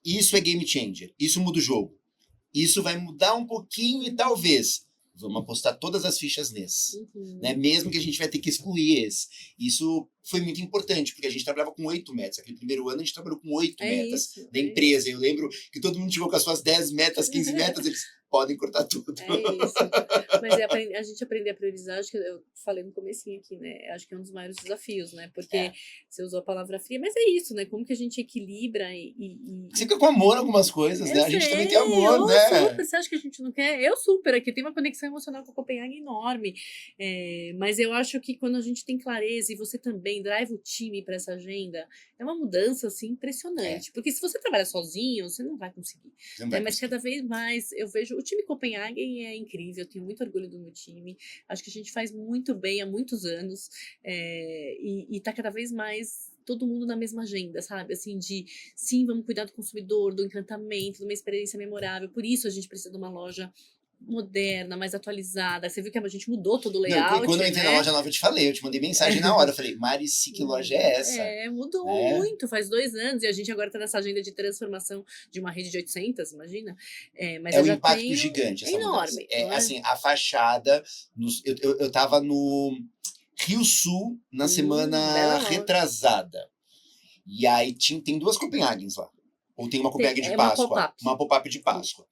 [SPEAKER 3] Isso é game changer, isso muda o jogo. Isso vai mudar um pouquinho e talvez vamos apostar todas as fichas nesse. Né? Mesmo que a gente vai ter que excluir esse. Isso foi muito importante, porque a gente trabalhava com 8 metas. Aquele primeiro ano a gente trabalhou com 8 metas da empresa. Eu lembro que todo mundo chegou com as suas 10 metas, 15 metas, eles podem cortar tudo.
[SPEAKER 1] É isso. Mas a gente aprender a priorizar, acho que eu falei no comecinho aqui, né? Acho que é um dos maiores desafios, né? Porque você usou a palavra fria, mas é isso, né? Como que a gente equilibra
[SPEAKER 3] Você fica com amor em algumas coisas, né? A gente também tem amor, né?
[SPEAKER 1] Super, você acha que a gente não quer? Eu super aqui, tenho uma conexão emocional com a Copenhague enorme. Mas eu acho que quando a gente tem clareza e você também drive o time para essa agenda, é uma mudança, assim, impressionante. Porque se você trabalha sozinho, você não vai conseguir. Mas cada vez mais eu vejo... O time Copenhagen é incrível, eu tenho muito orgulho do meu time. Acho que a gente faz muito bem há muitos anos. E tá cada vez mais todo mundo na mesma agenda, sabe? Assim, sim, vamos cuidar do consumidor, do encantamento, de uma experiência memorável. Por isso a gente precisa de uma loja moderna, mais atualizada. Você viu que a gente mudou todo o layout,
[SPEAKER 3] não, quando eu entrei na loja nova, eu te falei, eu te mandei mensagem na hora. Eu falei, Marici, que loja é essa?
[SPEAKER 1] Mudou muito, faz 2 anos, e a gente agora está nessa agenda de transformação de uma rede de 800, imagina. Mas
[SPEAKER 3] um impacto gigante, essa
[SPEAKER 1] enorme.
[SPEAKER 3] mudança. Assim, a fachada, eu tava no Rio Sul, na semana retrasada. E aí tem 2 Copenhagens lá. Ou tem uma Copenhague de Páscoa. Uma pop-up de Páscoa.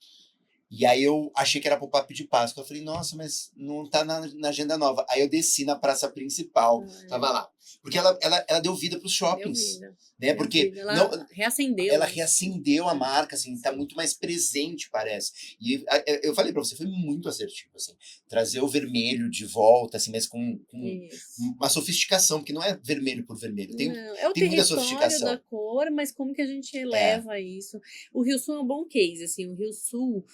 [SPEAKER 3] E aí eu achei que era pop-up de Páscoa. Eu falei, nossa, mas não tá na agenda nova. Aí eu desci na praça principal, tava lá. Porque ela deu vida pros shoppings. Né? Porque
[SPEAKER 1] ela reacendeu.
[SPEAKER 3] Ela reacendeu a marca, assim, tá muito mais presente, parece. E eu falei pra você, foi muito assertivo, assim. Trazer o vermelho de volta, assim, mas com uma sofisticação, porque não é vermelho por vermelho. Tem muita sofisticação.
[SPEAKER 1] Da cor, mas como que a gente eleva isso? O Rio Sul é um bom case, assim. O Rio Sul...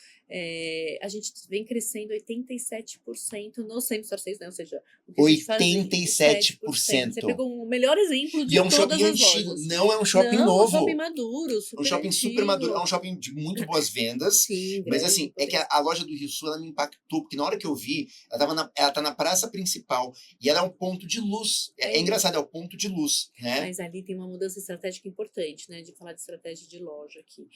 [SPEAKER 1] a gente vem crescendo 87% no same-store sales, né? Ou seja, o que
[SPEAKER 3] 87%.
[SPEAKER 1] Você pegou o melhor exemplo de
[SPEAKER 3] todas
[SPEAKER 1] as
[SPEAKER 3] antigo,
[SPEAKER 1] lojas.
[SPEAKER 3] Não é um shopping novo.
[SPEAKER 1] É um shopping maduro, super
[SPEAKER 3] um shopping
[SPEAKER 1] antigo.
[SPEAKER 3] super maduro. É um shopping de muito boas vendas.
[SPEAKER 1] Sim,
[SPEAKER 3] mas assim, é que a loja do Rio Sul, ela me impactou, porque na hora que eu vi, ela tá na praça principal e ela é um ponto de luz. É engraçado, é o ponto de luz, né?
[SPEAKER 1] Mas ali tem uma mudança estratégica importante, né? De falar de estratégia de loja aqui.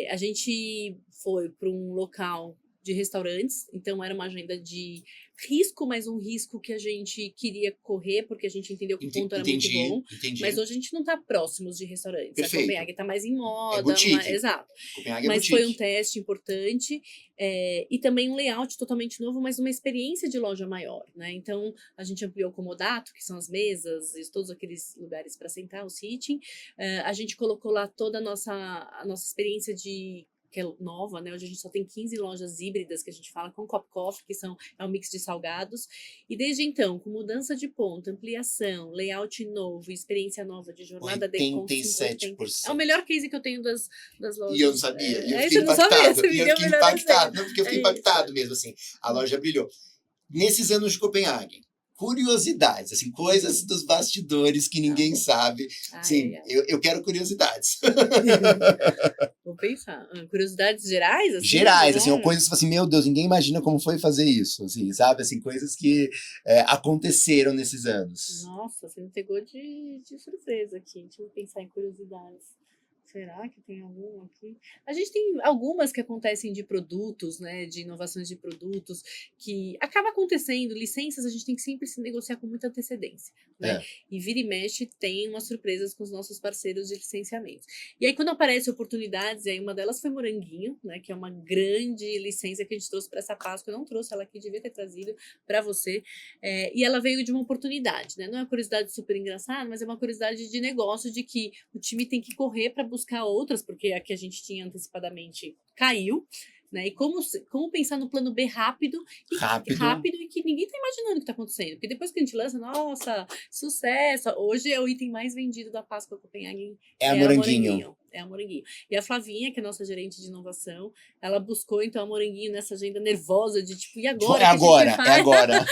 [SPEAKER 1] A gente foi para um local de restaurantes, então era uma agenda de risco, mas um risco que a gente queria correr, porque a gente entendeu que o ponto era muito bom. Mas hoje a gente não está próximos de restaurantes.
[SPEAKER 3] Perfeito.
[SPEAKER 1] A Copenhague está mais em moda.
[SPEAKER 3] Exato.
[SPEAKER 1] Mas foi um teste importante. E também um layout totalmente novo, mas uma experiência de loja maior, né? Então, a gente ampliou o comodato, que são as mesas, e todos aqueles lugares para sentar, o seating. A gente colocou lá toda a nossa experiência que é nova, né? Hoje a gente só tem 15 lojas híbridas que a gente fala com Cop Coffee, que é um mix de salgados. E desde então, com mudança de ponto, ampliação, layout novo, experiência nova de jornada de
[SPEAKER 3] 87%.
[SPEAKER 1] É o melhor case que eu tenho das lojas.
[SPEAKER 3] E eu não sabia. E eu
[SPEAKER 1] fiquei impactado.
[SPEAKER 3] E eu fiquei impactado. Não, porque eu fiquei impactado mesmo, assim. A loja brilhou. Nesses anos de Copenhague, curiosidades, assim, coisas dos bastidores que ninguém sabe. Sim, eu quero curiosidades.
[SPEAKER 1] Vou pensar. Curiosidades gerais, assim?
[SPEAKER 3] Gerais, assim, ou coisas assim, meu Deus, ninguém imagina como foi fazer isso, assim, sabe? Assim, coisas que aconteceram nesses anos.
[SPEAKER 1] Nossa, você me pegou de surpresa aqui. Deixa eu pensar em curiosidades. Será que tem algum aqui? A gente tem algumas que acontecem de produtos, né? De inovações de produtos, que acaba acontecendo. Licenças a gente tem que sempre se negociar com muita antecedência, né? E vira e mexe tem umas surpresas com os nossos parceiros de licenciamento. E aí, quando aparecem oportunidades, e aí uma delas foi Moranguinho, né? Que é uma grande licença que a gente trouxe para essa Páscoa. Eu não trouxe ela aqui, devia ter trazido para você. E ela veio de uma oportunidade, né? Não é uma curiosidade super engraçada, mas é uma curiosidade de negócio, de que o time tem que correr para buscar outras, porque a que a gente tinha antecipadamente caiu, né? E como pensar no plano B rápido e que ninguém está imaginando o que está acontecendo. Porque depois que a gente lança, nossa, sucesso! Hoje é o item mais vendido da Páscoa Copenhagen.
[SPEAKER 3] É a Moranguinho.
[SPEAKER 1] É a Moranguinho. E a Flavinha, que é nossa gerente de inovação, ela buscou então a Moranguinho nessa agenda nervosa de tipo, e agora?
[SPEAKER 3] É agora.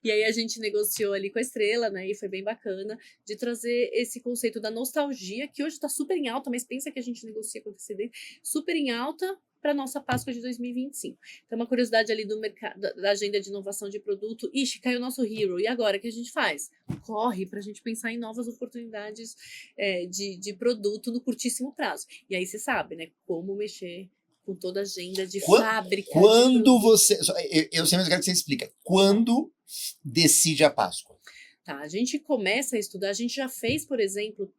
[SPEAKER 1] E aí a gente negociou ali com a Estrela, né? E foi bem bacana de trazer esse conceito da nostalgia, que hoje está super em alta, mas pensa que a gente negocia com antecedência, super em alta para nossa Páscoa de 2025. Então, uma curiosidade ali do mercado, da agenda de inovação de produto. Ixi, caiu o nosso hero. E agora, o que a gente faz? Corre para a gente pensar em novas oportunidades de produto no curtíssimo prazo. E aí você sabe, né? Como mexer com toda a agenda de fábrica.
[SPEAKER 3] Quando você... Eu sei, mas eu quero que você explique. Quando decide a Páscoa?
[SPEAKER 1] Tá, a gente começa a estudar, a gente já fez, por exemplo,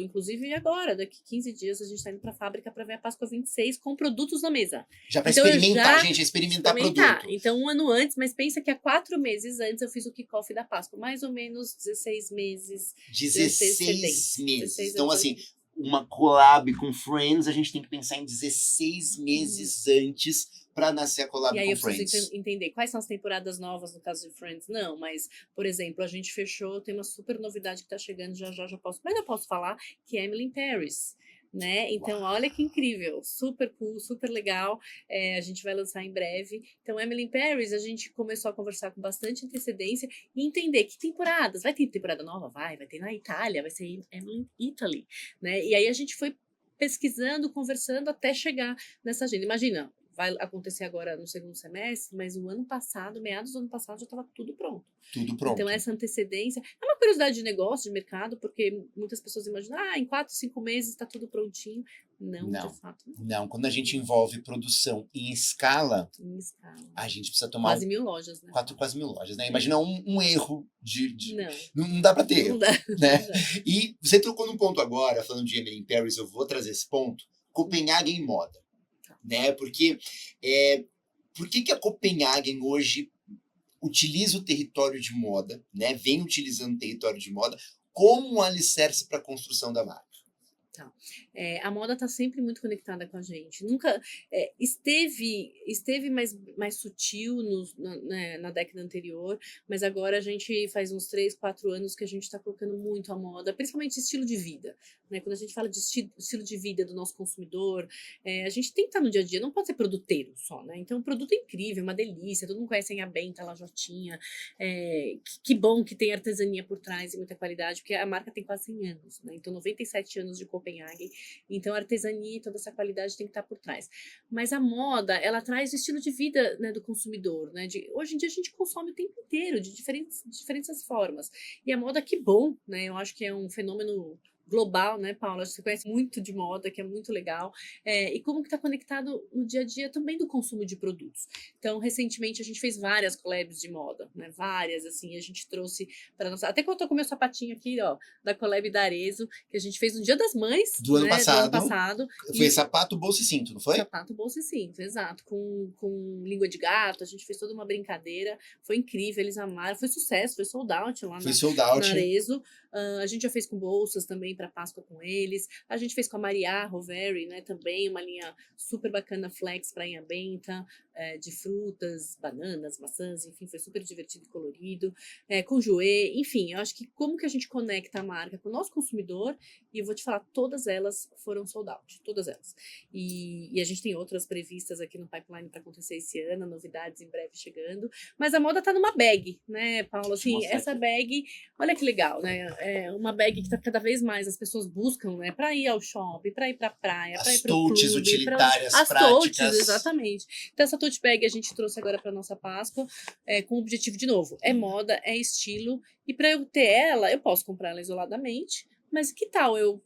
[SPEAKER 1] inclusive agora, daqui 15 dias, a gente está indo para a fábrica para ver a Páscoa 26 com produtos na mesa.
[SPEAKER 3] Já para experimentar, gente, experimentar produto.
[SPEAKER 1] Então, um ano antes, mas pensa que há 4 meses antes eu fiz o kickoff da Páscoa, mais ou menos 16 meses.
[SPEAKER 3] 16 meses. Então, assim, uma collab com Friends, a gente tem que pensar em 16 meses antes para nascer a collab com Friends. E aí eu preciso
[SPEAKER 1] entender quais são as temporadas novas no caso de Friends. Não, mas, por exemplo, a gente fechou, tem uma super novidade que está chegando, já posso. Mas eu posso falar que é Emily in Paris, né? Então, olha que incrível, super cool, super legal. A gente vai lançar em breve. Então, Emily in Paris, a gente começou a conversar com bastante antecedência e entender que temporadas. Vai ter temporada nova? Vai ter na Itália, vai ser Emily in Italy, né? E aí a gente foi pesquisando, conversando até chegar nessa agenda. Imagina, vai acontecer agora no segundo semestre, mas o ano passado, meados do ano passado, já estava tudo pronto.
[SPEAKER 3] Tudo pronto.
[SPEAKER 1] Então, essa antecedência é uma curiosidade de negócio, de mercado, porque muitas pessoas imaginam, em 4, 5 meses está tudo prontinho. Não, de fato.
[SPEAKER 3] Não, quando a gente envolve produção em escala, a gente precisa tomar...
[SPEAKER 1] Quase 1000 lojas, né?
[SPEAKER 3] Quase 1000 lojas, né? Imagina um erro Não dá para ter. Não dá. Né? E você trocou num ponto agora, falando de Emily in Paris, eu vou trazer esse ponto. Copenhagen em moda. Né? Porque por que a Copenhagen hoje utiliza o território de moda, né? Vem utilizando o território de moda como um alicerce para a construção da marca?
[SPEAKER 1] Tá. A moda está sempre muito conectada com a gente. Nunca esteve mais sutil na década anterior, mas agora a gente faz uns 3, 4 anos que a gente está colocando muito a moda, principalmente estilo de vida. Né? Quando a gente fala de estilo de vida do nosso consumidor, a gente tem que estar no dia a dia, não pode ser produteiro só, né? Então, o produto é incrível, uma delícia, todo mundo conhece a Benta, a Lajotinha, que bom que tem artesania por trás e muita qualidade, porque a marca tem quase 100 anos, né? Então, 97 anos de Copenhagen, então a artesania e toda essa qualidade tem que estar por trás. Mas a moda, ela traz o estilo de vida, né, do consumidor, né? Hoje em dia a gente consome o tempo inteiro, de diferentes formas. E a moda, que bom, né? Eu acho que é um fenômeno global, né, Paula? Você conhece muito de moda, que é muito legal. E como que está conectado no dia a dia também do consumo de produtos. Então, recentemente, a gente fez várias collabs de moda, né? Várias, assim, a gente trouxe para nossa... Até que eu tô com o meu sapatinho aqui, ó, da collab da Arezzo, que a gente fez no Dia das Mães,
[SPEAKER 3] do ano
[SPEAKER 1] passado.
[SPEAKER 3] Foi sapato, bolsa e cinto, não foi?
[SPEAKER 1] Sapato, bolsa e cinto, exato. Com língua de gato, a gente fez toda uma brincadeira. Foi incrível, eles amaram. Foi sucesso, foi sold out lá na Arezzo. A gente já fez com bolsas também para Páscoa com eles. A gente fez com a Maria Roveri, né, também uma linha super bacana flex para Inhabenta, de frutas, bananas, maçãs, enfim, foi super divertido e colorido. Com Jouet, enfim, eu acho que como que a gente conecta a marca com o nosso consumidor, e eu vou te falar, todas elas foram sold out, todas elas. E a gente tem outras previstas aqui no pipeline para acontecer esse ano, novidades em breve chegando, mas a moda tá numa bag, né, Paulo? Assim, essa bag, olha que legal, né? É uma bag que tá cada vez mais as pessoas buscam, né, para ir ao shopping, para ir para praia, para ir para o clube,
[SPEAKER 3] totes utilitárias,
[SPEAKER 1] as
[SPEAKER 3] práticas.
[SPEAKER 1] totes, exatamente. Então essa tote bag a gente trouxe agora para nossa Páscoa, com o objetivo de novo, é moda, é estilo, e para eu ter ela, eu posso comprar ela isoladamente, mas que tal eu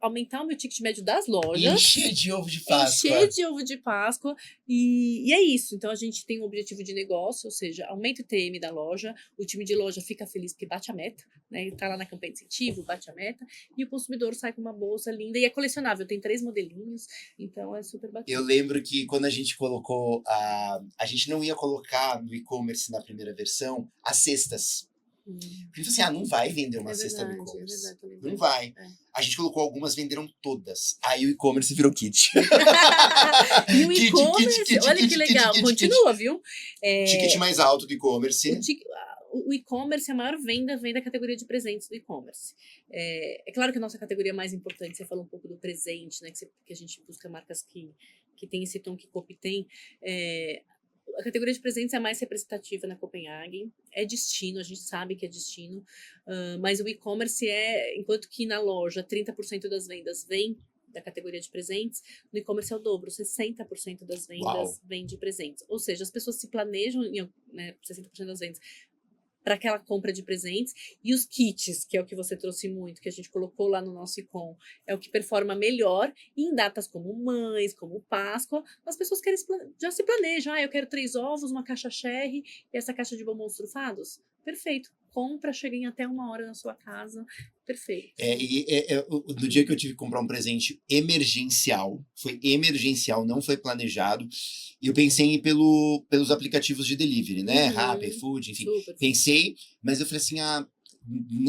[SPEAKER 1] aumentar o meu ticket médio das lojas.
[SPEAKER 3] Encher de ovo de Páscoa.
[SPEAKER 1] Encher de ovo de Páscoa. E é isso. Então, a gente tem um objetivo de negócio, ou seja, aumenta o TM da loja, o time de loja fica feliz porque bate a meta, né? Ele tá lá na campanha de incentivo, bate a meta, e o consumidor sai com uma bolsa linda e é colecionável. Tem 3 modelinhos, então é super bacana.
[SPEAKER 3] Eu lembro que quando a gente colocou a gente não ia colocar no e-commerce na primeira versão as cestas. Porque assim, não vai vender uma cesta no e-commerce. Não vai. A gente colocou algumas, venderam todas. Aí o e-commerce virou kit.
[SPEAKER 1] E o e-commerce, olha que legal, continua, viu?
[SPEAKER 3] Ticket mais alto do e-commerce.
[SPEAKER 1] O e-commerce é a maior vem da categoria de presentes do e-commerce. É claro que a nossa categoria mais importante, você falou um pouco do presente, né? Que a gente busca marcas que tem esse tom que Coop tem. A categoria de presentes é a mais representativa na Copenhagen, é destino, a gente sabe que é destino, mas o e-commerce enquanto que na loja 30% das vendas vem da categoria de presentes, no e-commerce é o dobro, 60% das vendas vem de presentes. Ou seja, as pessoas se planejam, né, 60% das vendas, para aquela compra de presentes, e os kits, que é o que você trouxe muito, que a gente colocou lá no nosso e-com, é o que performa melhor, e em datas como Mães, como Páscoa, as pessoas já se planejam, eu quero 3 ovos, uma caixa sherry, e essa caixa de bombons trufados, perfeito, compra, chega em até 1 hora na sua casa, perfeito.
[SPEAKER 3] No dia que eu tive que comprar um presente emergencial, foi emergencial, não foi planejado, e eu pensei em ir pelos aplicativos de delivery, né? Rappi, Food, enfim.
[SPEAKER 1] Super.
[SPEAKER 3] Pensei, mas eu falei assim,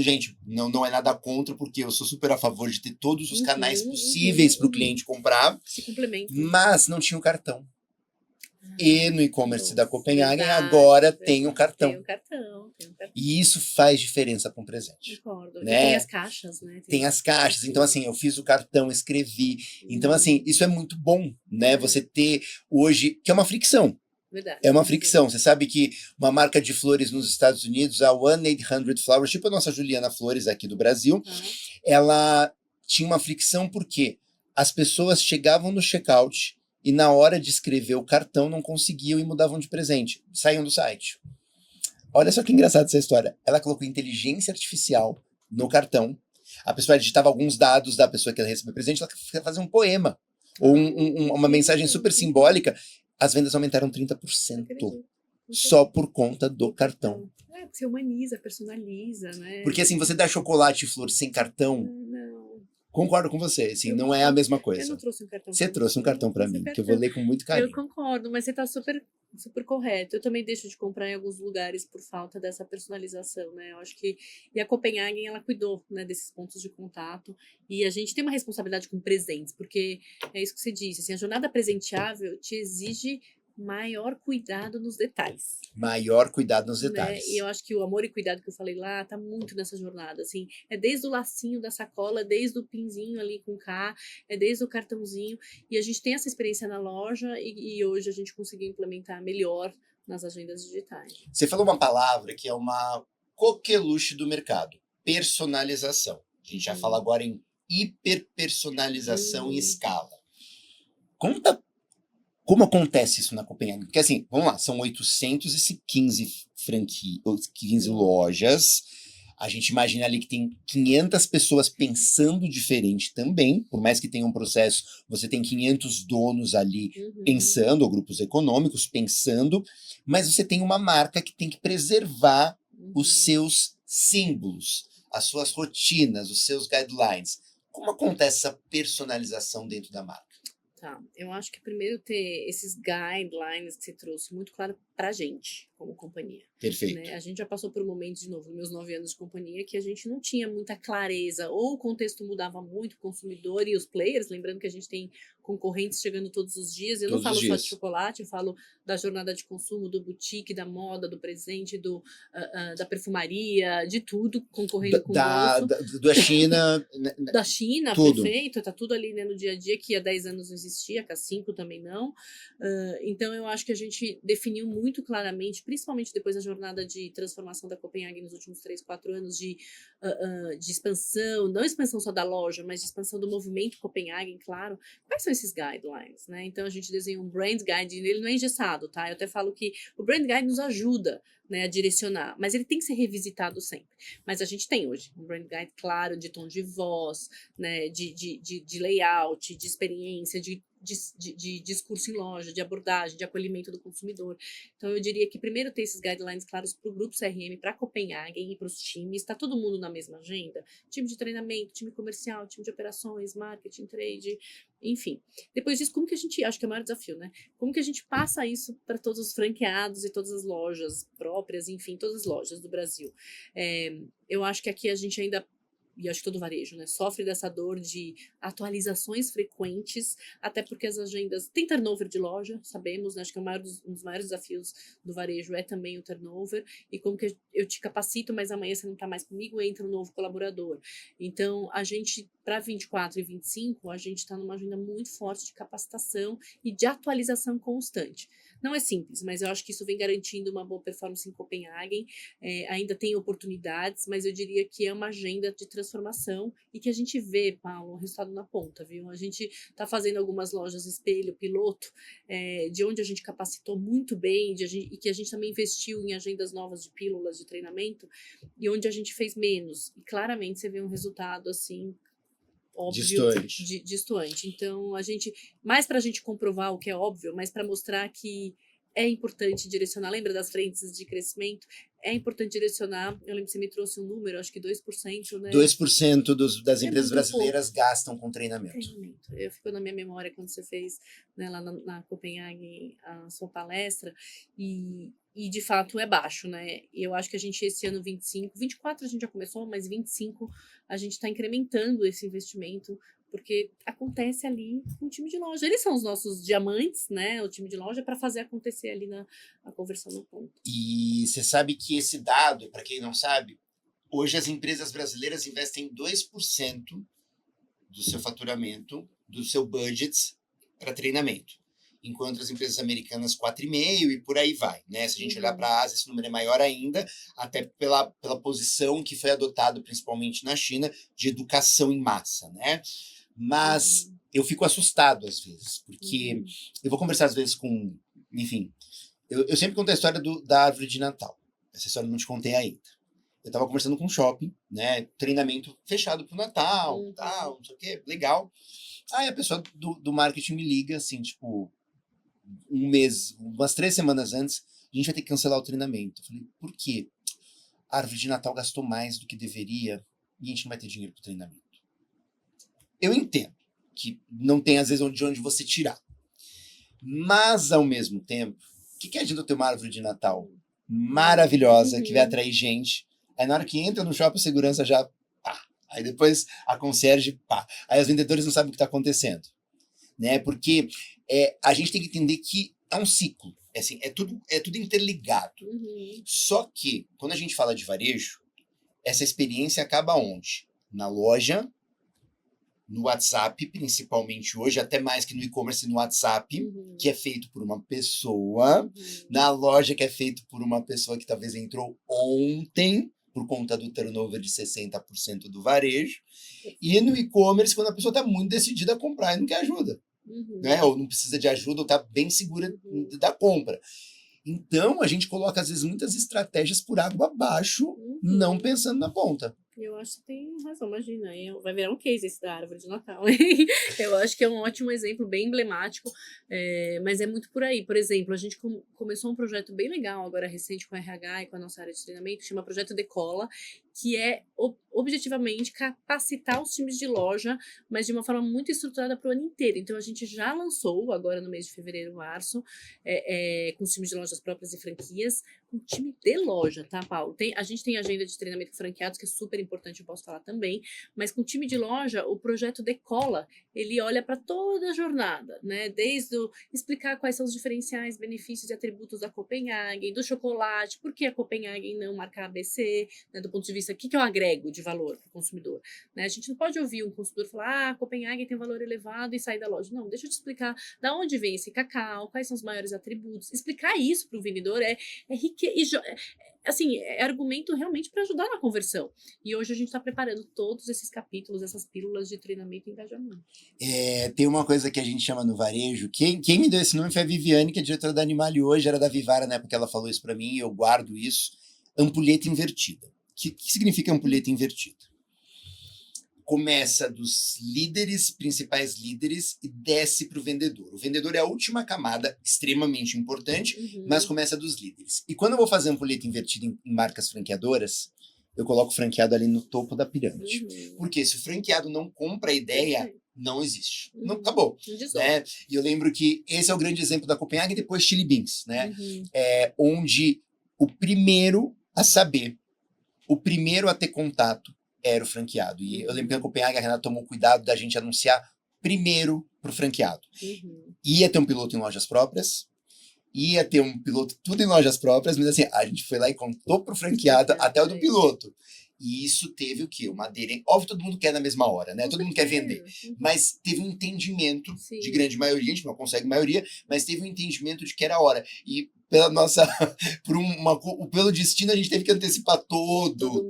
[SPEAKER 3] gente, não é nada contra, porque eu sou super a favor de ter todos os canais possíveis para o cliente comprar.
[SPEAKER 1] Se complementa.
[SPEAKER 3] Mas não tinha o cartão. E no e-commerce da Copenhagen agora tem o cartão.
[SPEAKER 1] Tem o cartão.
[SPEAKER 3] E isso faz diferença para um presente.
[SPEAKER 1] Concordo.
[SPEAKER 3] Né?
[SPEAKER 1] E tem as caixas, né?
[SPEAKER 3] Tem as caixas. Então, assim, eu fiz o cartão, escrevi. Então, assim, isso é muito bom, né? Você ter hoje, que é uma fricção.
[SPEAKER 1] Verdade.
[SPEAKER 3] É uma fricção. Você sabe que uma marca de flores nos Estados Unidos, a 1-800 Flowers, tipo a nossa Juliana Flores aqui do Brasil, ela tinha uma fricção porque as pessoas chegavam no checkout e na hora de escrever o cartão não conseguiam e mudavam de presente. Saíam do site. Olha só que engraçado essa história. Ela colocou inteligência artificial no cartão. A pessoa digitava alguns dados da pessoa que ela recebeu presente, ela fazia um poema. Ou uma mensagem super simbólica. As vendas aumentaram 30%. Só por conta do cartão.
[SPEAKER 1] Você humaniza, personaliza, né?
[SPEAKER 3] Porque assim, você dá chocolate e flor sem cartão...
[SPEAKER 1] Não.
[SPEAKER 3] Concordo com você, assim, não é a mesma coisa.
[SPEAKER 1] Eu não trouxe um cartão.
[SPEAKER 3] Você trouxe um cartão pra mim, que eu vou ler com muito carinho.
[SPEAKER 1] Eu concordo, mas você tá super, super correto. Eu também deixo de comprar em alguns lugares por falta dessa personalização, né? Eu acho que... E a Copenhagen, ela cuidou, né, desses pontos de contato. E a gente tem uma responsabilidade com presentes, porque é isso que você disse, assim, a jornada presenteável te exige maior cuidado nos detalhes.
[SPEAKER 3] Maior cuidado nos detalhes.
[SPEAKER 1] Né? E eu acho que o amor e cuidado que eu falei lá tá muito nessa jornada, assim, é desde o lacinho da sacola, desde o pinzinho ali com K, é desde o cartãozinho, e a gente tem essa experiência na loja e hoje a gente conseguiu implementar melhor nas agendas digitais.
[SPEAKER 3] Você falou uma palavra que é uma coqueluche do mercado, personalização. A gente já fala agora em hiperpersonalização em escala. Conta como acontece isso na Copenhagen? Porque assim, vamos lá, são 815 15 lojas. A gente imagina ali que tem 500 pessoas pensando diferente também, por mais que tenha um processo, você tem 500 donos ali pensando, ou grupos econômicos pensando, mas você tem uma marca que tem que preservar os seus símbolos, as suas rotinas, os seus guidelines. Como acontece essa personalização dentro da marca?
[SPEAKER 1] Tá, eu acho que primeiro ter esses guidelines que você trouxe muito claro pra gente, como companhia,
[SPEAKER 3] Perfeito.
[SPEAKER 1] né? A gente já passou por um momento, de novo, nos meus 9 anos de companhia, que a gente não tinha muita clareza, ou o contexto mudava muito, o consumidor e os players, lembrando que a gente tem concorrentes chegando todos os dias, eu não
[SPEAKER 3] Todos os
[SPEAKER 1] falo só de
[SPEAKER 3] dias.
[SPEAKER 1] chocolate, eu falo da jornada de consumo, do boutique, da moda, do presente, da perfumaria, de tudo concorrendo com o nosso.
[SPEAKER 3] Da China, né,
[SPEAKER 1] Da China,
[SPEAKER 3] tudo.
[SPEAKER 1] perfeito, tá tudo ali, né, no dia a dia, que há 10 anos não existia, que há 5 também não. Então, eu acho que a gente definiu muito claramente, principalmente depois da jornada de transformação da Copenhague nos últimos 3, 4 anos, de expansão, não expansão só da loja, mas de expansão do movimento Copenhagen, claro. Quais são esses guidelines, né? Então, a gente desenha um brand guide, ele não é engessado, tá? Eu até falo que o brand guide nos ajuda, né, a direcionar, mas ele tem que ser revisitado sempre. Mas a gente tem hoje um brand guide claro, de tom de voz, né, de layout, de experiência, de discurso em loja, de abordagem, de acolhimento do consumidor. Então, eu diria que primeiro ter esses guidelines claros para o grupo CRM, para Copenhagen e para os times, está todo mundo na mesma agenda? Time de treinamento, time comercial, time de operações, marketing, trade, enfim. Depois disso, como que a gente, acho que é o maior desafio, né? Como que a gente passa isso para todos os franqueados e todas as lojas próprias, enfim, todas as lojas do Brasil? Eu acho que aqui a gente ainda, e acho que todo varejo, né, sofre dessa dor de atualizações frequentes, até porque as agendas tem turnover de loja, sabemos, né, acho que um dos maiores desafios do varejo é também o turnover, e como que eu te capacito, mas amanhã você não está mais comigo, entra um novo colaborador. Então, a gente, para 24 e 25, a gente está numa agenda muito forte de capacitação e de atualização constante. Não é simples, mas eu acho que isso vem garantindo uma boa performance em Copenhagen. Ainda tem oportunidades, mas eu diria que é uma agenda de transformação e que a gente vê, Paulo, o resultado na ponta, viu? A gente está fazendo algumas lojas espelho, piloto, de onde a gente capacitou muito bem e que a gente também investiu em agendas novas de pílulas de treinamento e onde a gente fez menos. E claramente você vê um resultado assim, óbvio, distoante. Então, mais para a gente comprovar o que é óbvio, mas para mostrar que é importante direcionar, lembra das frentes de crescimento? É importante direcionar, eu lembro que você me trouxe um número, acho que 2%, né?
[SPEAKER 3] 2% das empresas brasileiras gastam com treinamento.
[SPEAKER 1] Eu fico na minha memória quando você fez, né, lá na Copenhagen a sua palestra, e de fato é baixo, né? E eu acho que a gente esse ano 24 a gente já começou, mas 25 a gente está incrementando esse investimento, porque acontece ali com o time de loja. Eles são os nossos diamantes, né? O time de loja, para fazer acontecer ali a conversão no ponto.
[SPEAKER 3] E você sabe que esse dado, para quem não sabe, hoje as empresas brasileiras investem 2% do seu faturamento, do seu budget para treinamento, enquanto as empresas americanas 4,5% e por aí vai, né? Se a gente olhar para a Ásia, esse número é maior ainda, até pela posição que foi adotada principalmente na China de educação em massa, né? Mas eu fico assustado às vezes, porque eu vou conversar às vezes com, enfim, eu sempre conto a história da árvore de Natal. Essa história eu não te contei ainda. Eu estava conversando com um shopping, né? Treinamento fechado pro Natal, tal, não sei o quê, legal. Aí a pessoa do marketing me liga, assim, tipo, um mês, umas 3 semanas antes, a gente vai ter que cancelar o treinamento. Eu falei, por quê? A árvore de Natal gastou mais do que deveria e a gente não vai ter dinheiro pro treinamento. Eu entendo que não tem, às vezes, de onde você tirar. Mas, ao mesmo tempo, o que adianta ter uma árvore de Natal maravilhosa, que vai atrair gente? Aí na hora que entra no shopping, a segurança já pá. Aí depois a concierge pá. Aí os vendedores não sabem o que está acontecendo. Né? Porque a gente tem que entender que é um ciclo. Assim, é tudo interligado. Só que, quando a gente fala de varejo, essa experiência acaba onde? Na loja, no WhatsApp, principalmente hoje, até mais que no e-commerce, no WhatsApp, que é feito por uma pessoa, na loja, que é feito por uma pessoa que talvez entrou ontem, por conta do turnover de 60% do varejo, e no e-commerce, quando a pessoa está muito decidida a comprar e não quer ajuda, né? Ou não precisa de ajuda, ou está bem segura da compra. Então, a gente coloca, às vezes, muitas estratégias por água abaixo, não pensando na ponta.
[SPEAKER 1] Eu acho que tem razão, imagina, vai virar um case esse da árvore de Natal. Eu acho que é um ótimo exemplo, bem emblemático, mas é muito por aí. Por exemplo, a gente começou um projeto bem legal agora recente com a RH e com a nossa área de treinamento, que chama Projeto Decola, que é objetivamente capacitar os times de loja, mas de uma forma muito estruturada para o ano inteiro. Então a gente já lançou, agora no mês de fevereiro, março, com os times de lojas próprias e franquias, com time de loja, tá, Paulo? A gente tem agenda de treinamento com franqueados, que é super importante, eu posso falar também, mas com time de loja, o projeto decola, ele olha para toda a jornada, né? Desde explicar quais são os diferenciais, benefícios e atributos da Copenhagen, do chocolate, por que a Copenhagen não marcar ABC, né, do ponto de vista, o que eu agrego de valor para o consumidor, né? A gente não pode ouvir um consumidor falar, a Copenhagen tem um valor elevado e sair da loja. Não, deixa eu te explicar da onde vem esse cacau, quais são os maiores atributos. Explicar isso para o vendedor é argumento realmente para ajudar na conversão. E hoje a gente está preparando todos esses capítulos, essas pílulas de treinamento e engajamento.
[SPEAKER 3] Tem uma coisa que a gente chama no varejo, quem me deu esse nome foi a Viviane, que é diretora da Animale hoje, era da Vivara na época que ela falou isso para mim, e eu guardo isso, ampulheta invertida. O que significa ampulheta invertida? Começa dos principais líderes, e desce para o vendedor. O vendedor é a última camada, extremamente importante, mas começa dos líderes. E quando eu vou fazer ampulheta invertida em marcas franqueadoras, eu coloco o franqueado ali no topo da pirâmide. Porque se o franqueado não compra a ideia, não existe. Não, acabou. Né? E eu lembro que esse é o grande exemplo da Copenhagen, e depois Chili Beans, né? Onde o primeiro a saber, o primeiro a ter contato era o franqueado. E eu lembro que na Copenhagen a Renata tomou cuidado da gente anunciar primeiro pro franqueado. Ia ter um piloto em lojas próprias, ia ter um piloto tudo em lojas próprias, mas assim, a gente foi lá e contou pro franqueado até o do piloto. E isso teve o quê? Uma aderência. Óbvio, todo mundo quer na mesma hora, né? Todo mundo quer vender. Mas teve um entendimento de grande maioria, a gente não consegue maioria, mas teve um entendimento de que era a hora. E pela nossa, pelo destino, a gente teve que antecipar todo.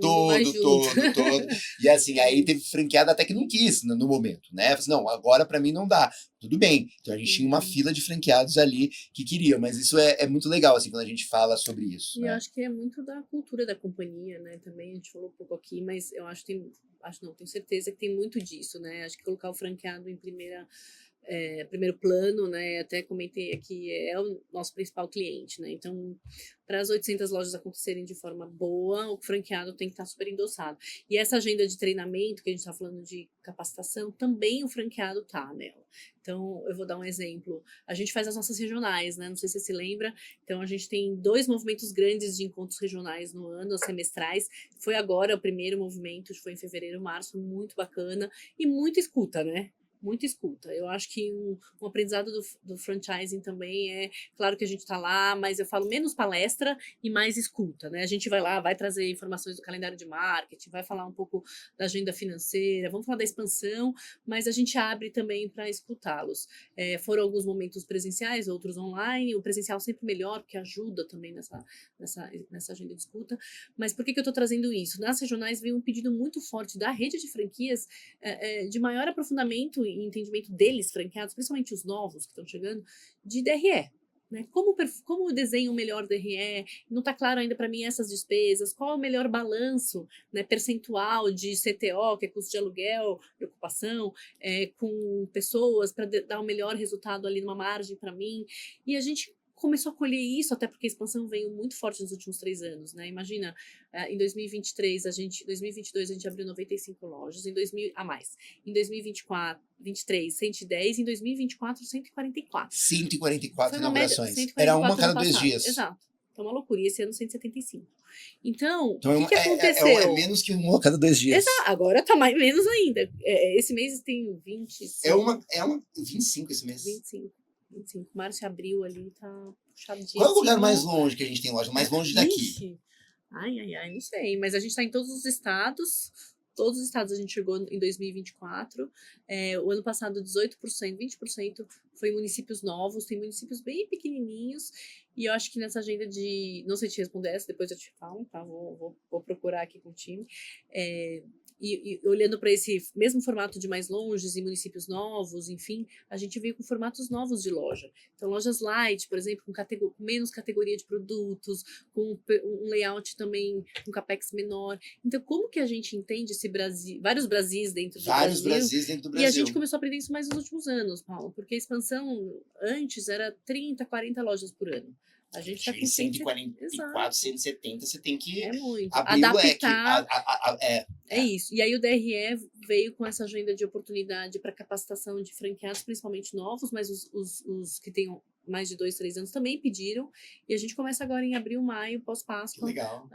[SPEAKER 3] E assim, aí teve franqueada até que não quis no momento, né? Falei assim, não, agora pra mim não dá. Tudo bem. Então a gente tinha uma fila de franqueados ali que queriam, mas isso é muito legal, assim, quando a gente fala sobre isso.
[SPEAKER 1] E eu acho que é muito da cultura da companhia, né? Também a gente falou um pouco aqui, mas eu acho que tenho certeza que tem muito disso, né? Acho que colocar o franqueado em primeiro plano, né? Até comentei aqui, é o nosso principal cliente, né? Então, para as 800 lojas acontecerem de forma boa, o franqueado tem que estar super endossado. E essa agenda de treinamento, que a gente está falando de capacitação, também o franqueado tá nela. Então, eu vou dar um exemplo. A gente faz as nossas regionais, né? Não sei se você se lembra. Então, a gente tem 2 movimentos grandes de encontros regionais no ano, os semestrais. Foi agora o primeiro movimento, foi em fevereiro, março, muito bacana. E muita escuta, né? Muita escuta. Eu acho que um aprendizado do franchising também claro que a gente está lá, mas eu falo menos palestra e mais escuta, né? A gente vai lá, vai trazer informações do calendário de marketing, vai falar um pouco da agenda financeira, vamos falar da expansão, mas a gente abre também para escutá-los. Foram alguns momentos presenciais, outros online, o presencial sempre melhor, porque ajuda também nessa agenda de escuta. Mas por que eu estou trazendo isso? Nas regionais veio um pedido muito forte da rede de franquias de maior aprofundamento e entendimento deles, franqueados, principalmente os novos que estão chegando, de DRE. Né? Como desenho o melhor DRE? Não está claro ainda para mim essas despesas, qual é o melhor balanço, né, percentual de CTO, que é custo de aluguel, de ocupação, com pessoas para dar o melhor resultado ali numa margem para mim. E a gente começou a colher isso, até porque a expansão veio muito forte nos últimos 3 anos, né? Imagina, em 2022 a gente abriu 95 lojas, a mais. Em 2023, 110, em 2024, 144.
[SPEAKER 3] 144 inaugurações. Era uma a cada 2 dias.
[SPEAKER 1] Exato. Então, uma loucura. E esse ano, 175. Então o que aconteceu?
[SPEAKER 3] É menos que uma a cada 2 dias.
[SPEAKER 1] Exato. Agora tá menos ainda. Esse mês tem 25.
[SPEAKER 3] É uma 25 esse mês.
[SPEAKER 1] 25. Março e abril ali tá puxadíssimo.
[SPEAKER 3] Qual é o lugar mais longe que a gente tem loja? Mais longe daqui?
[SPEAKER 1] Ixi. Ai, não sei. Mas a gente tá em todos os estados. Todos os estados a gente chegou em 2024. O ano passado, 18%, 20% foi municípios novos. Tem municípios bem pequenininhos. E eu acho que nessa agenda de... Não sei te responder essa, depois eu te falo, tá? Vou procurar aqui com o time. E olhando para esse mesmo formato de mais longes e municípios novos, enfim, a gente veio com formatos novos de loja. Então, lojas light, por exemplo, com menos categoria de produtos, com um layout também, com capex menor. Então, como que a gente entende esse Brasil, vários Brasis dentro do Brasil? E a gente começou a aprender isso mais nos últimos anos, Paulo, porque a expansão antes era 30, 40 lojas por ano. A gente tá com
[SPEAKER 3] 144,
[SPEAKER 1] Exato.
[SPEAKER 3] 170, você tem que
[SPEAKER 1] É muito.
[SPEAKER 3] abrir o leque.
[SPEAKER 1] Adaptar. É isso. E aí o DRE veio com essa agenda de oportunidade para capacitação de franqueados, principalmente novos, mas os que têm mais de 2, 3 anos também pediram. E a gente começa agora em abril, maio,
[SPEAKER 3] Que
[SPEAKER 1] pós-Páscoa.
[SPEAKER 3] legal.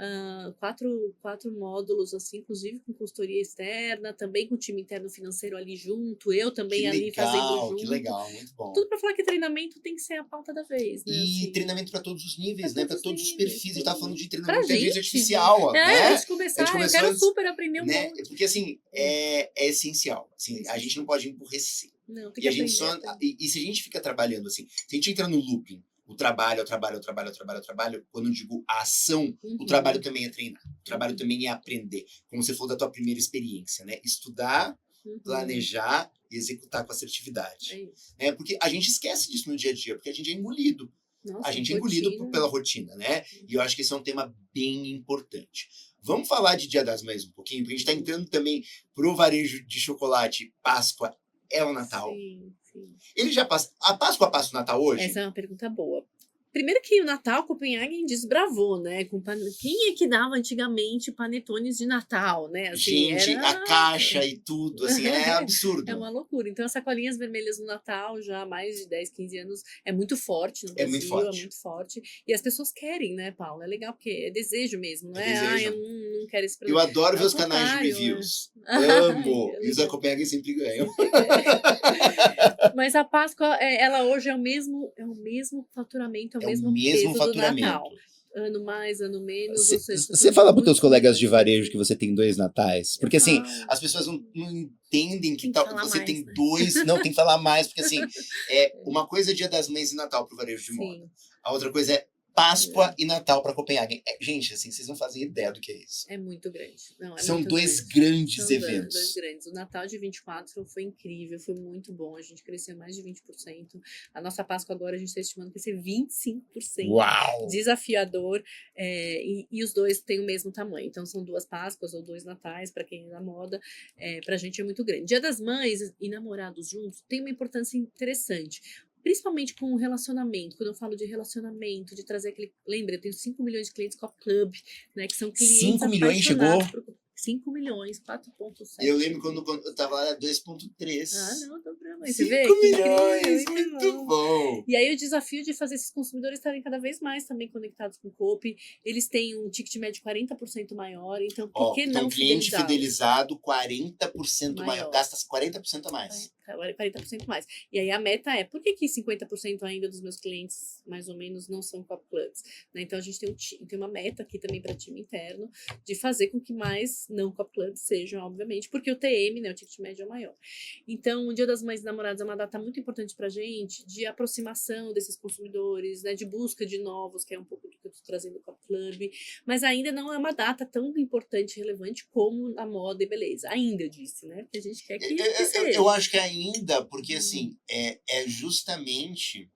[SPEAKER 1] 4 módulos, assim, inclusive com consultoria externa, também com o time interno financeiro ali junto, eu também
[SPEAKER 3] Que
[SPEAKER 1] ali fazendo
[SPEAKER 3] legal,
[SPEAKER 1] junto.
[SPEAKER 3] que legal, muito bom.
[SPEAKER 1] Tudo para falar que treinamento tem que ser a pauta da vez, né?
[SPEAKER 3] E
[SPEAKER 1] assim.
[SPEAKER 3] treinamento para todos os níveis,
[SPEAKER 1] Pra
[SPEAKER 3] né? Para
[SPEAKER 1] todos
[SPEAKER 3] todos
[SPEAKER 1] os
[SPEAKER 3] os
[SPEAKER 1] níveis,
[SPEAKER 3] perfis. A gente
[SPEAKER 1] sim.
[SPEAKER 3] tava falando de
[SPEAKER 1] Pra
[SPEAKER 3] treinamento de inteligência
[SPEAKER 1] gente,
[SPEAKER 3] artificial, né?
[SPEAKER 1] antes de começar, eu
[SPEAKER 3] começou
[SPEAKER 1] quero
[SPEAKER 3] antes,
[SPEAKER 1] super aprender um
[SPEAKER 3] né?
[SPEAKER 1] monte.
[SPEAKER 3] Porque assim, é essencial. Assim, a gente não pode emburrecer.
[SPEAKER 1] Não, tem
[SPEAKER 3] E
[SPEAKER 1] que
[SPEAKER 3] a gente
[SPEAKER 1] aprender.
[SPEAKER 3] só. E se a gente fica trabalhando assim, se a gente entra no looping, o trabalho, quando eu digo a ação, o trabalho também é treinar. O trabalho também é aprender. Como você falou da tua primeira experiência, né? Estudar, planejar e executar com assertividade.
[SPEAKER 1] É isso.
[SPEAKER 3] Né? Porque a gente esquece disso no dia a dia, porque a gente é engolido.
[SPEAKER 1] Nossa,
[SPEAKER 3] A gente é engolido
[SPEAKER 1] rotina.
[SPEAKER 3] pela rotina, né? E eu acho que esse é um tema bem importante. Vamos falar de Dia das Mães um pouquinho, porque a gente está entrando também pro varejo de chocolate. Páscoa é o Natal.
[SPEAKER 1] Sim, sim.
[SPEAKER 3] Ele já passa. A Páscoa passa o Natal hoje?
[SPEAKER 1] Essa é uma pergunta boa. Primeiro que o Natal, Copenhagen desbravou, né? Quem é que dava antigamente panetones de Natal, né? Assim,
[SPEAKER 3] Gente,
[SPEAKER 1] era...
[SPEAKER 3] a caixa e tudo, assim, é absurdo.
[SPEAKER 1] É uma loucura. Então, as sacolinhas vermelhas no Natal, já há mais de 10, 15 anos, é muito forte no
[SPEAKER 3] É
[SPEAKER 1] Brasil,
[SPEAKER 3] muito forte.
[SPEAKER 1] é muito forte. E as pessoas querem, né, Paulo? É legal, porque é desejo mesmo, não
[SPEAKER 3] É
[SPEAKER 1] é? Ah,
[SPEAKER 3] desejo.
[SPEAKER 1] eu não quero esse
[SPEAKER 3] Eu
[SPEAKER 1] produto.
[SPEAKER 3] adoro ver
[SPEAKER 1] Ao
[SPEAKER 3] os canais de
[SPEAKER 1] contrário,
[SPEAKER 3] reviews.
[SPEAKER 1] Ai,
[SPEAKER 3] Amo.
[SPEAKER 1] é
[SPEAKER 3] E os da
[SPEAKER 1] legal.
[SPEAKER 3] Copenhagen sempre ganham.
[SPEAKER 1] Mas a Páscoa, ela hoje é o mesmo faturamento, é o mesmo peso do Natal. Ano mais, ano menos. Ou seja,
[SPEAKER 2] Você fala para os teus
[SPEAKER 1] muito
[SPEAKER 2] colegas de
[SPEAKER 1] bem.
[SPEAKER 2] varejo que você tem 2 natais? Porque assim,
[SPEAKER 1] Falo.
[SPEAKER 3] As pessoas não entendem que
[SPEAKER 1] Tem que
[SPEAKER 3] tal,
[SPEAKER 1] falar
[SPEAKER 3] você
[SPEAKER 1] mais,
[SPEAKER 3] tem
[SPEAKER 1] né?
[SPEAKER 3] 2. Não, tem que falar mais, porque assim, uma coisa é Dia das Mães e Natal pro varejo de moda.
[SPEAKER 1] Sim.
[SPEAKER 3] A outra coisa é Páscoa e Natal para Copenhagen. Gente, assim, vocês não fazem ideia do que é isso.
[SPEAKER 1] É muito grande. Não, é
[SPEAKER 3] São
[SPEAKER 1] muito
[SPEAKER 3] 2
[SPEAKER 1] grande.
[SPEAKER 3] grandes
[SPEAKER 1] São
[SPEAKER 3] eventos.
[SPEAKER 1] 2 grandes. O Natal de 24 foi incrível, foi muito bom. A gente cresceu mais de 20%. A nossa Páscoa agora a gente está estimando crescer 25%.
[SPEAKER 3] Uau!
[SPEAKER 1] Desafiador. E os dois têm o mesmo tamanho. Então são 2 Páscoas ou 2 Natais, para quem é da moda. Pra gente é muito grande. Dia das Mães e namorados juntos tem uma importância interessante. Principalmente com o relacionamento. Quando eu falo de relacionamento, de trazer aquele... Lembra, eu tenho 5 milhões de clientes Cop Club, né? Que são clientes
[SPEAKER 3] 5 milhões
[SPEAKER 1] apaixonados
[SPEAKER 3] chegou?
[SPEAKER 1] por 5 milhões, 4,7.
[SPEAKER 3] Eu lembro quando eu tava lá, era 2,3.
[SPEAKER 1] Ah, não, tô pra
[SPEAKER 3] 5
[SPEAKER 1] Você vê? Que
[SPEAKER 3] milhões,
[SPEAKER 1] incrível,
[SPEAKER 3] muito bom.
[SPEAKER 1] E aí o desafio de fazer esses consumidores estarem cada vez mais também conectados com o Coop. Eles têm um ticket médio 40% maior, então por que
[SPEAKER 3] Então,
[SPEAKER 1] não
[SPEAKER 3] cliente
[SPEAKER 1] fidelizá-los?
[SPEAKER 3] fidelizado, 40% maior.
[SPEAKER 1] Maior.
[SPEAKER 3] Gasta 40% a mais.
[SPEAKER 1] 40% mais. E aí a meta é, por que 50% ainda dos meus clientes, mais ou menos, não são Cop Clubs? Né? Então a gente tem uma meta aqui também para time interno, de fazer com que mais não Cop Clubs sejam, obviamente, porque o TM, né, o ticket médio é maior. Então o Dia das Mães e Namorados é uma data muito importante para a gente, de aproximação desses consumidores, né, de busca de novos, que é um pouco do que eu estou trazendo o Cop Club, mas ainda não é uma data tão importante e relevante como a moda e beleza. Ainda, eu disse, né? Porque a gente quer que seja.
[SPEAKER 3] Eu acho que ainda, porque assim, é justamente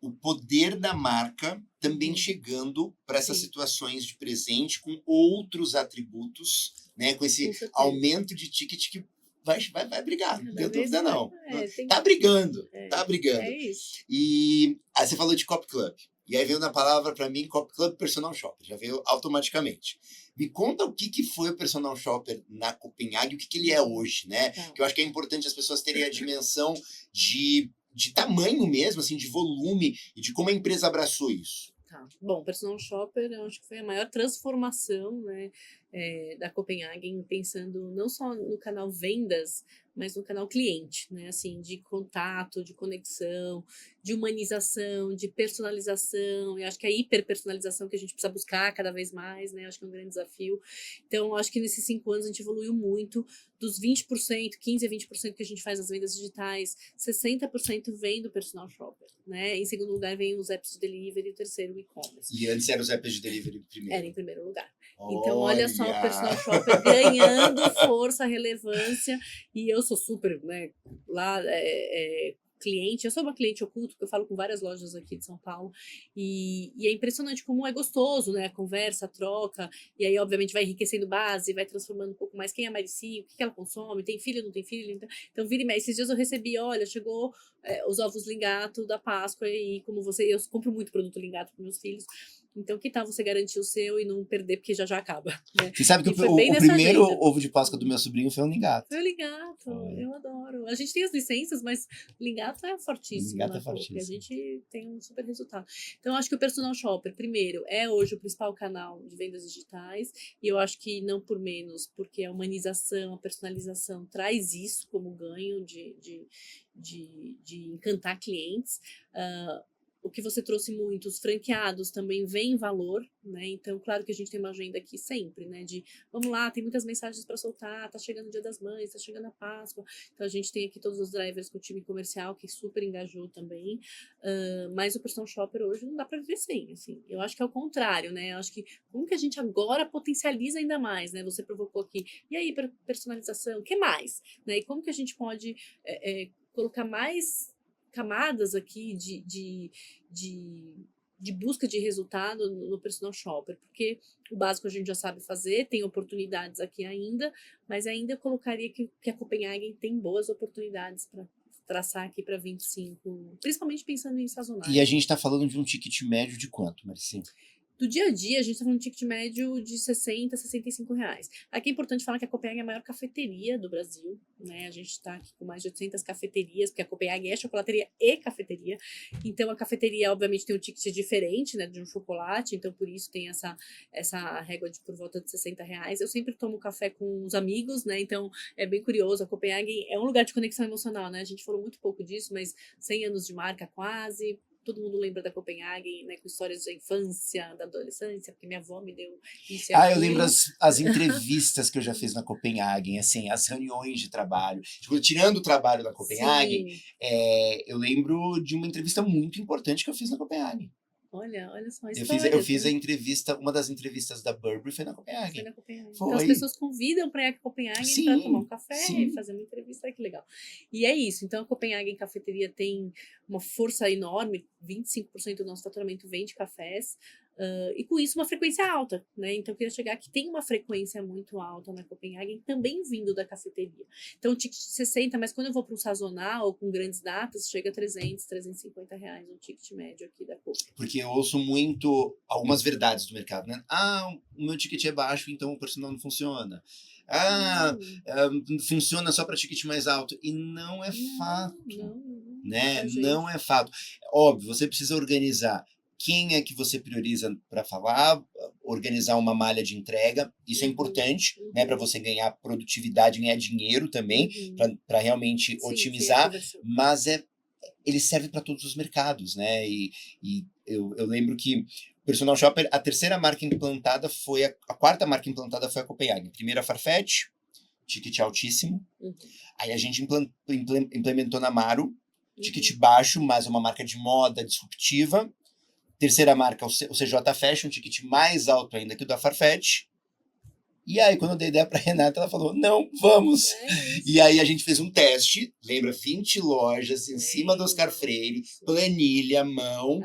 [SPEAKER 3] o poder da marca também chegando para essas
[SPEAKER 1] Sim.
[SPEAKER 3] situações de presente com outros atributos, né? Com esse
[SPEAKER 1] Com certeza.
[SPEAKER 3] aumento de ticket que vai brigar, não tenho dúvida não.
[SPEAKER 1] Tem
[SPEAKER 3] Tá brigando,
[SPEAKER 1] É.
[SPEAKER 3] tá brigando.
[SPEAKER 1] É isso.
[SPEAKER 3] E aí você falou de Cop Club. E aí veio na palavra para mim Cop Club Personal Shopper. Já veio automaticamente. Me conta o que foi o Personal Shopper na Copenhague, o que ele é hoje, né?
[SPEAKER 1] Tá.
[SPEAKER 3] Que eu acho que é importante as pessoas terem a dimensão de tamanho mesmo, assim, de volume e de como a empresa abraçou isso.
[SPEAKER 1] Tá. Bom, o Personal Shopper, eu acho que foi a maior transformação, né, da Copenhagen, pensando não só no canal vendas, mas no canal cliente, né, assim, de contato, de conexão, de humanização, de personalização. Eu acho que a hiperpersonalização que a gente precisa buscar cada vez mais, né, eu acho que é um grande desafio. Então, eu acho que nesses 5 anos a gente evoluiu muito. Dos 20%, 15% a 20% que a gente faz nas vendas digitais, 60% vem do Personal Shopper, né? Em segundo lugar vem os apps de delivery, e o terceiro o e-commerce.
[SPEAKER 3] E antes eram os apps de delivery primeiro.
[SPEAKER 1] Era em primeiro lugar. Então, olha só o Personal Shopper ganhando força, relevância, e eu sou super, né, lá, cliente, eu sou uma cliente oculta, porque eu falo com várias lojas aqui de São Paulo, e é impressionante como é gostoso, né, a conversa, a troca, e aí, obviamente, vai enriquecendo base, vai transformando um pouco mais quem é a Marici, o que ela consome, tem filho, não tem filho, então vira e mexe. Esses dias eu recebi, olha, chegou os ovos Lingato da Páscoa, e como eu compro muito produto Lingato para meus filhos, então que tal você garantir o seu e não perder, porque já acaba, né?
[SPEAKER 3] Você sabe que
[SPEAKER 1] E foi bem
[SPEAKER 3] o
[SPEAKER 1] nessa
[SPEAKER 3] primeiro
[SPEAKER 1] agenda.
[SPEAKER 3] ovo de Páscoa do meu sobrinho foi um Lingato.
[SPEAKER 1] Foi o Lingato,
[SPEAKER 3] Foi.
[SPEAKER 1] eu adoro. A gente tem as licenças, mas o Lingato é fortíssimo.
[SPEAKER 3] Lingato é
[SPEAKER 1] na Coke,
[SPEAKER 3] fortíssimo.
[SPEAKER 1] a gente tem um super resultado. Então, eu acho que o Personal Shopper, primeiro, é hoje o principal canal de vendas digitais, e eu acho que não por menos, porque a humanização, a personalização traz isso como ganho de encantar clientes. O que você trouxe muito, os franqueados também veem valor, né? Então, claro que a gente tem uma agenda aqui sempre, né? De vamos lá, tem muitas mensagens para soltar, tá chegando o Dia das Mães, tá chegando a Páscoa. Então, a gente tem aqui todos os drivers com o time comercial, que super engajou também. Mas o Personal Shopper hoje não dá para viver sem, assim. Eu acho que é o contrário, né? Eu acho que como que a gente agora potencializa ainda mais, né? Você provocou aqui. E aí, personalização, o que mais? Né? E como que a gente pode colocar mais camadas aqui de busca de resultado no Personal Shopper, porque o básico a gente já sabe fazer, tem oportunidades aqui ainda, mas ainda eu colocaria que a Copenhagen tem boas oportunidades para traçar aqui para 25, principalmente pensando em sazonais.
[SPEAKER 3] E a gente está falando de um ticket médio de quanto, Marici?
[SPEAKER 1] Do dia a dia, a gente está falando de ticket médio de 60 a 65 reais. Aqui é importante falar que a Copenhagen é a maior cafeteria do Brasil, né? A gente está aqui com mais de 800 cafeterias, porque a Copenhagen é chocolateria e cafeteria. Então, a cafeteria, obviamente, tem um ticket diferente, né, de um chocolate, então por isso tem essa régua de por volta de 60 reais. Eu sempre tomo café com os amigos, né? Então, é bem curioso. A Copenhagen é um lugar de conexão emocional, né? A gente falou muito pouco disso, mas 100 anos de marca quase. Todo mundo lembra da Copenhagen, né, com histórias da infância, da adolescência, porque minha avó me deu isso e
[SPEAKER 3] Eu
[SPEAKER 1] aquilo.
[SPEAKER 3] lembro as entrevistas que eu já fiz na Copenhagen, assim, as reuniões de trabalho. Tipo, tirando o trabalho da Copenhagen, eu lembro de uma entrevista muito importante que eu fiz na Copenhagen.
[SPEAKER 1] Olha só a
[SPEAKER 3] Eu
[SPEAKER 1] história.
[SPEAKER 3] fiz a entrevista, uma das entrevistas da Burberry foi na Copenhagen.
[SPEAKER 1] Foi na Copenhagen.
[SPEAKER 3] Foi.
[SPEAKER 1] Então as pessoas convidam para ir à Copenhagen para tomar um café
[SPEAKER 3] sim.
[SPEAKER 1] e fazer uma entrevista, que legal. E é isso, então a Copenhagen Cafeteria tem uma força enorme, 25% do nosso faturamento vem de cafés, e com isso uma frequência alta, né? Então eu queria chegar que tem uma frequência muito alta na Copenhagen, também vindo da cafeteria. Então o ticket de 60, mas quando eu vou para um sazonal ou com grandes datas, chega a 300, 350 reais o ticket médio aqui da Copa.
[SPEAKER 3] Porque eu ouço muito algumas verdades do mercado, né? O meu ticket é baixo, então o personal não funciona. Funciona só para ticket mais alto. E não é fato. Né? Não é fato. Óbvio, você precisa organizar quem é que você prioriza para falar, organizar uma malha de entrega, isso é importante, né, para você ganhar produtividade, ganhar dinheiro também, para realmente otimizar, mas ele serve para todos os mercados, né, e eu lembro que o Personal Shopper, a terceira marca implantada foi, a quarta marca implantada foi a Copenhagen, a primeira a Farfetch, ticket altíssimo, aí a gente implementou na Maru, ticket baixo, mas uma marca de moda disruptiva. Terceira marca, o CJ Fashion, um ticket mais alto ainda que o da Farfetch. E aí, quando eu dei ideia pra Renata, ela falou, não, vamos. E aí a gente fez um teste, lembra, 20 lojas em cima do Oscar Freire, planilha, mão.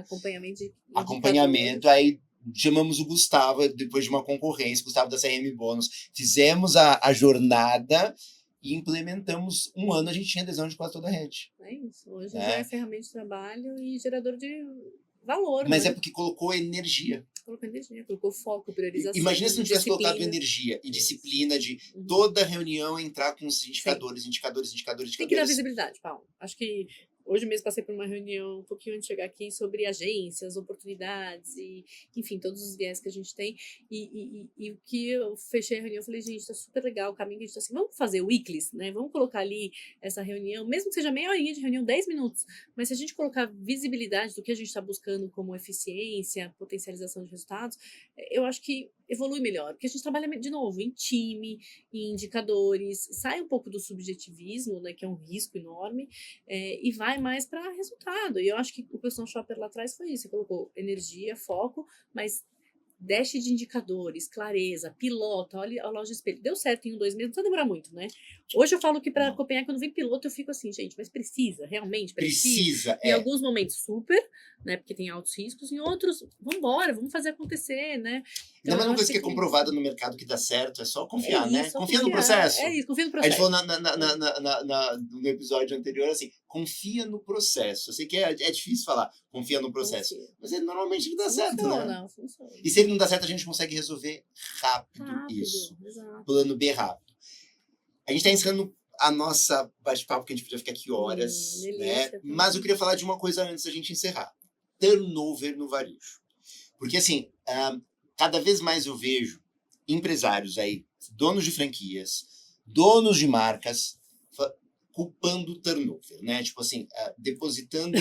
[SPEAKER 3] Acompanhamento. Aí chamamos o Gustavo, depois de uma concorrência, Gustavo da CRM Bônus. Fizemos a jornada e implementamos. Um ano a gente tinha adesão de quase toda a rede.
[SPEAKER 1] É isso. Hoje já é ferramenta de trabalho e gerador de valor.
[SPEAKER 3] Mas
[SPEAKER 1] né?
[SPEAKER 3] é porque colocou energia.
[SPEAKER 1] Colocou foco, priorização.
[SPEAKER 3] Imagina se não tivesse colocado energia e disciplina de toda reunião entrar com os indicadores. Tem que
[SPEAKER 1] dar visibilidade, Paulo. Acho que hoje mesmo passei por uma reunião, um pouquinho antes de chegar aqui, sobre agências, oportunidades e, enfim, todos os viés que a gente tem. E o que eu fechei a reunião, eu falei, gente, tá super legal o caminho que a gente tá assim, vamos fazer weeklies, né? Vamos colocar ali essa reunião, mesmo que seja meia horinha de reunião, 10 minutos, mas se a gente colocar visibilidade do que a gente está buscando como eficiência, potencialização de resultados, eu acho que evolui melhor, porque a gente trabalha, de novo, em time, em indicadores, sai um pouco do subjetivismo, né, que é um risco enorme, e vai mais para resultado. E eu acho que o Personal Shopper lá atrás foi isso, você colocou energia, foco, mas dash de indicadores, clareza, pilota, olha a loja espelho. Deu certo em 2 meses, não precisa demorar muito, né? Hoje eu falo que para Copenhague, quando vem piloto, eu fico assim, gente, mas precisa, realmente precisa.
[SPEAKER 3] Precisa,
[SPEAKER 1] Em alguns momentos, super, né? Porque tem altos riscos, em outros, vambora, vamos fazer acontecer, né?
[SPEAKER 3] Ainda mais
[SPEAKER 1] eu
[SPEAKER 3] uma
[SPEAKER 1] acho
[SPEAKER 3] coisa que é comprovada no mercado que dá certo, é só confiar,
[SPEAKER 1] é
[SPEAKER 3] né?
[SPEAKER 1] isso, só
[SPEAKER 3] Confia no
[SPEAKER 1] confiar.
[SPEAKER 3] processo.
[SPEAKER 1] É isso, confia no
[SPEAKER 3] A gente
[SPEAKER 1] processo.
[SPEAKER 3] falou no episódio anterior assim, confia no processo. Eu sei que é difícil falar, confia no processo.
[SPEAKER 1] Confia.
[SPEAKER 3] Mas normalmente ele dá certo, né?
[SPEAKER 1] Funciona.
[SPEAKER 3] E se ele não dá certo, a gente consegue resolver rápido isso.
[SPEAKER 1] Exato.
[SPEAKER 3] Plano B rápido. A gente está encerrando a nossa bate-papo, que a gente podia ficar aqui horas, né?
[SPEAKER 1] delícia,
[SPEAKER 3] Mas eu queria falar de uma coisa antes da gente encerrar. Turnover no varejo. Porque, assim, cada vez mais eu vejo empresários aí, donos de franquias, donos de marcas, culpando o turnover, né? Tipo assim, depositando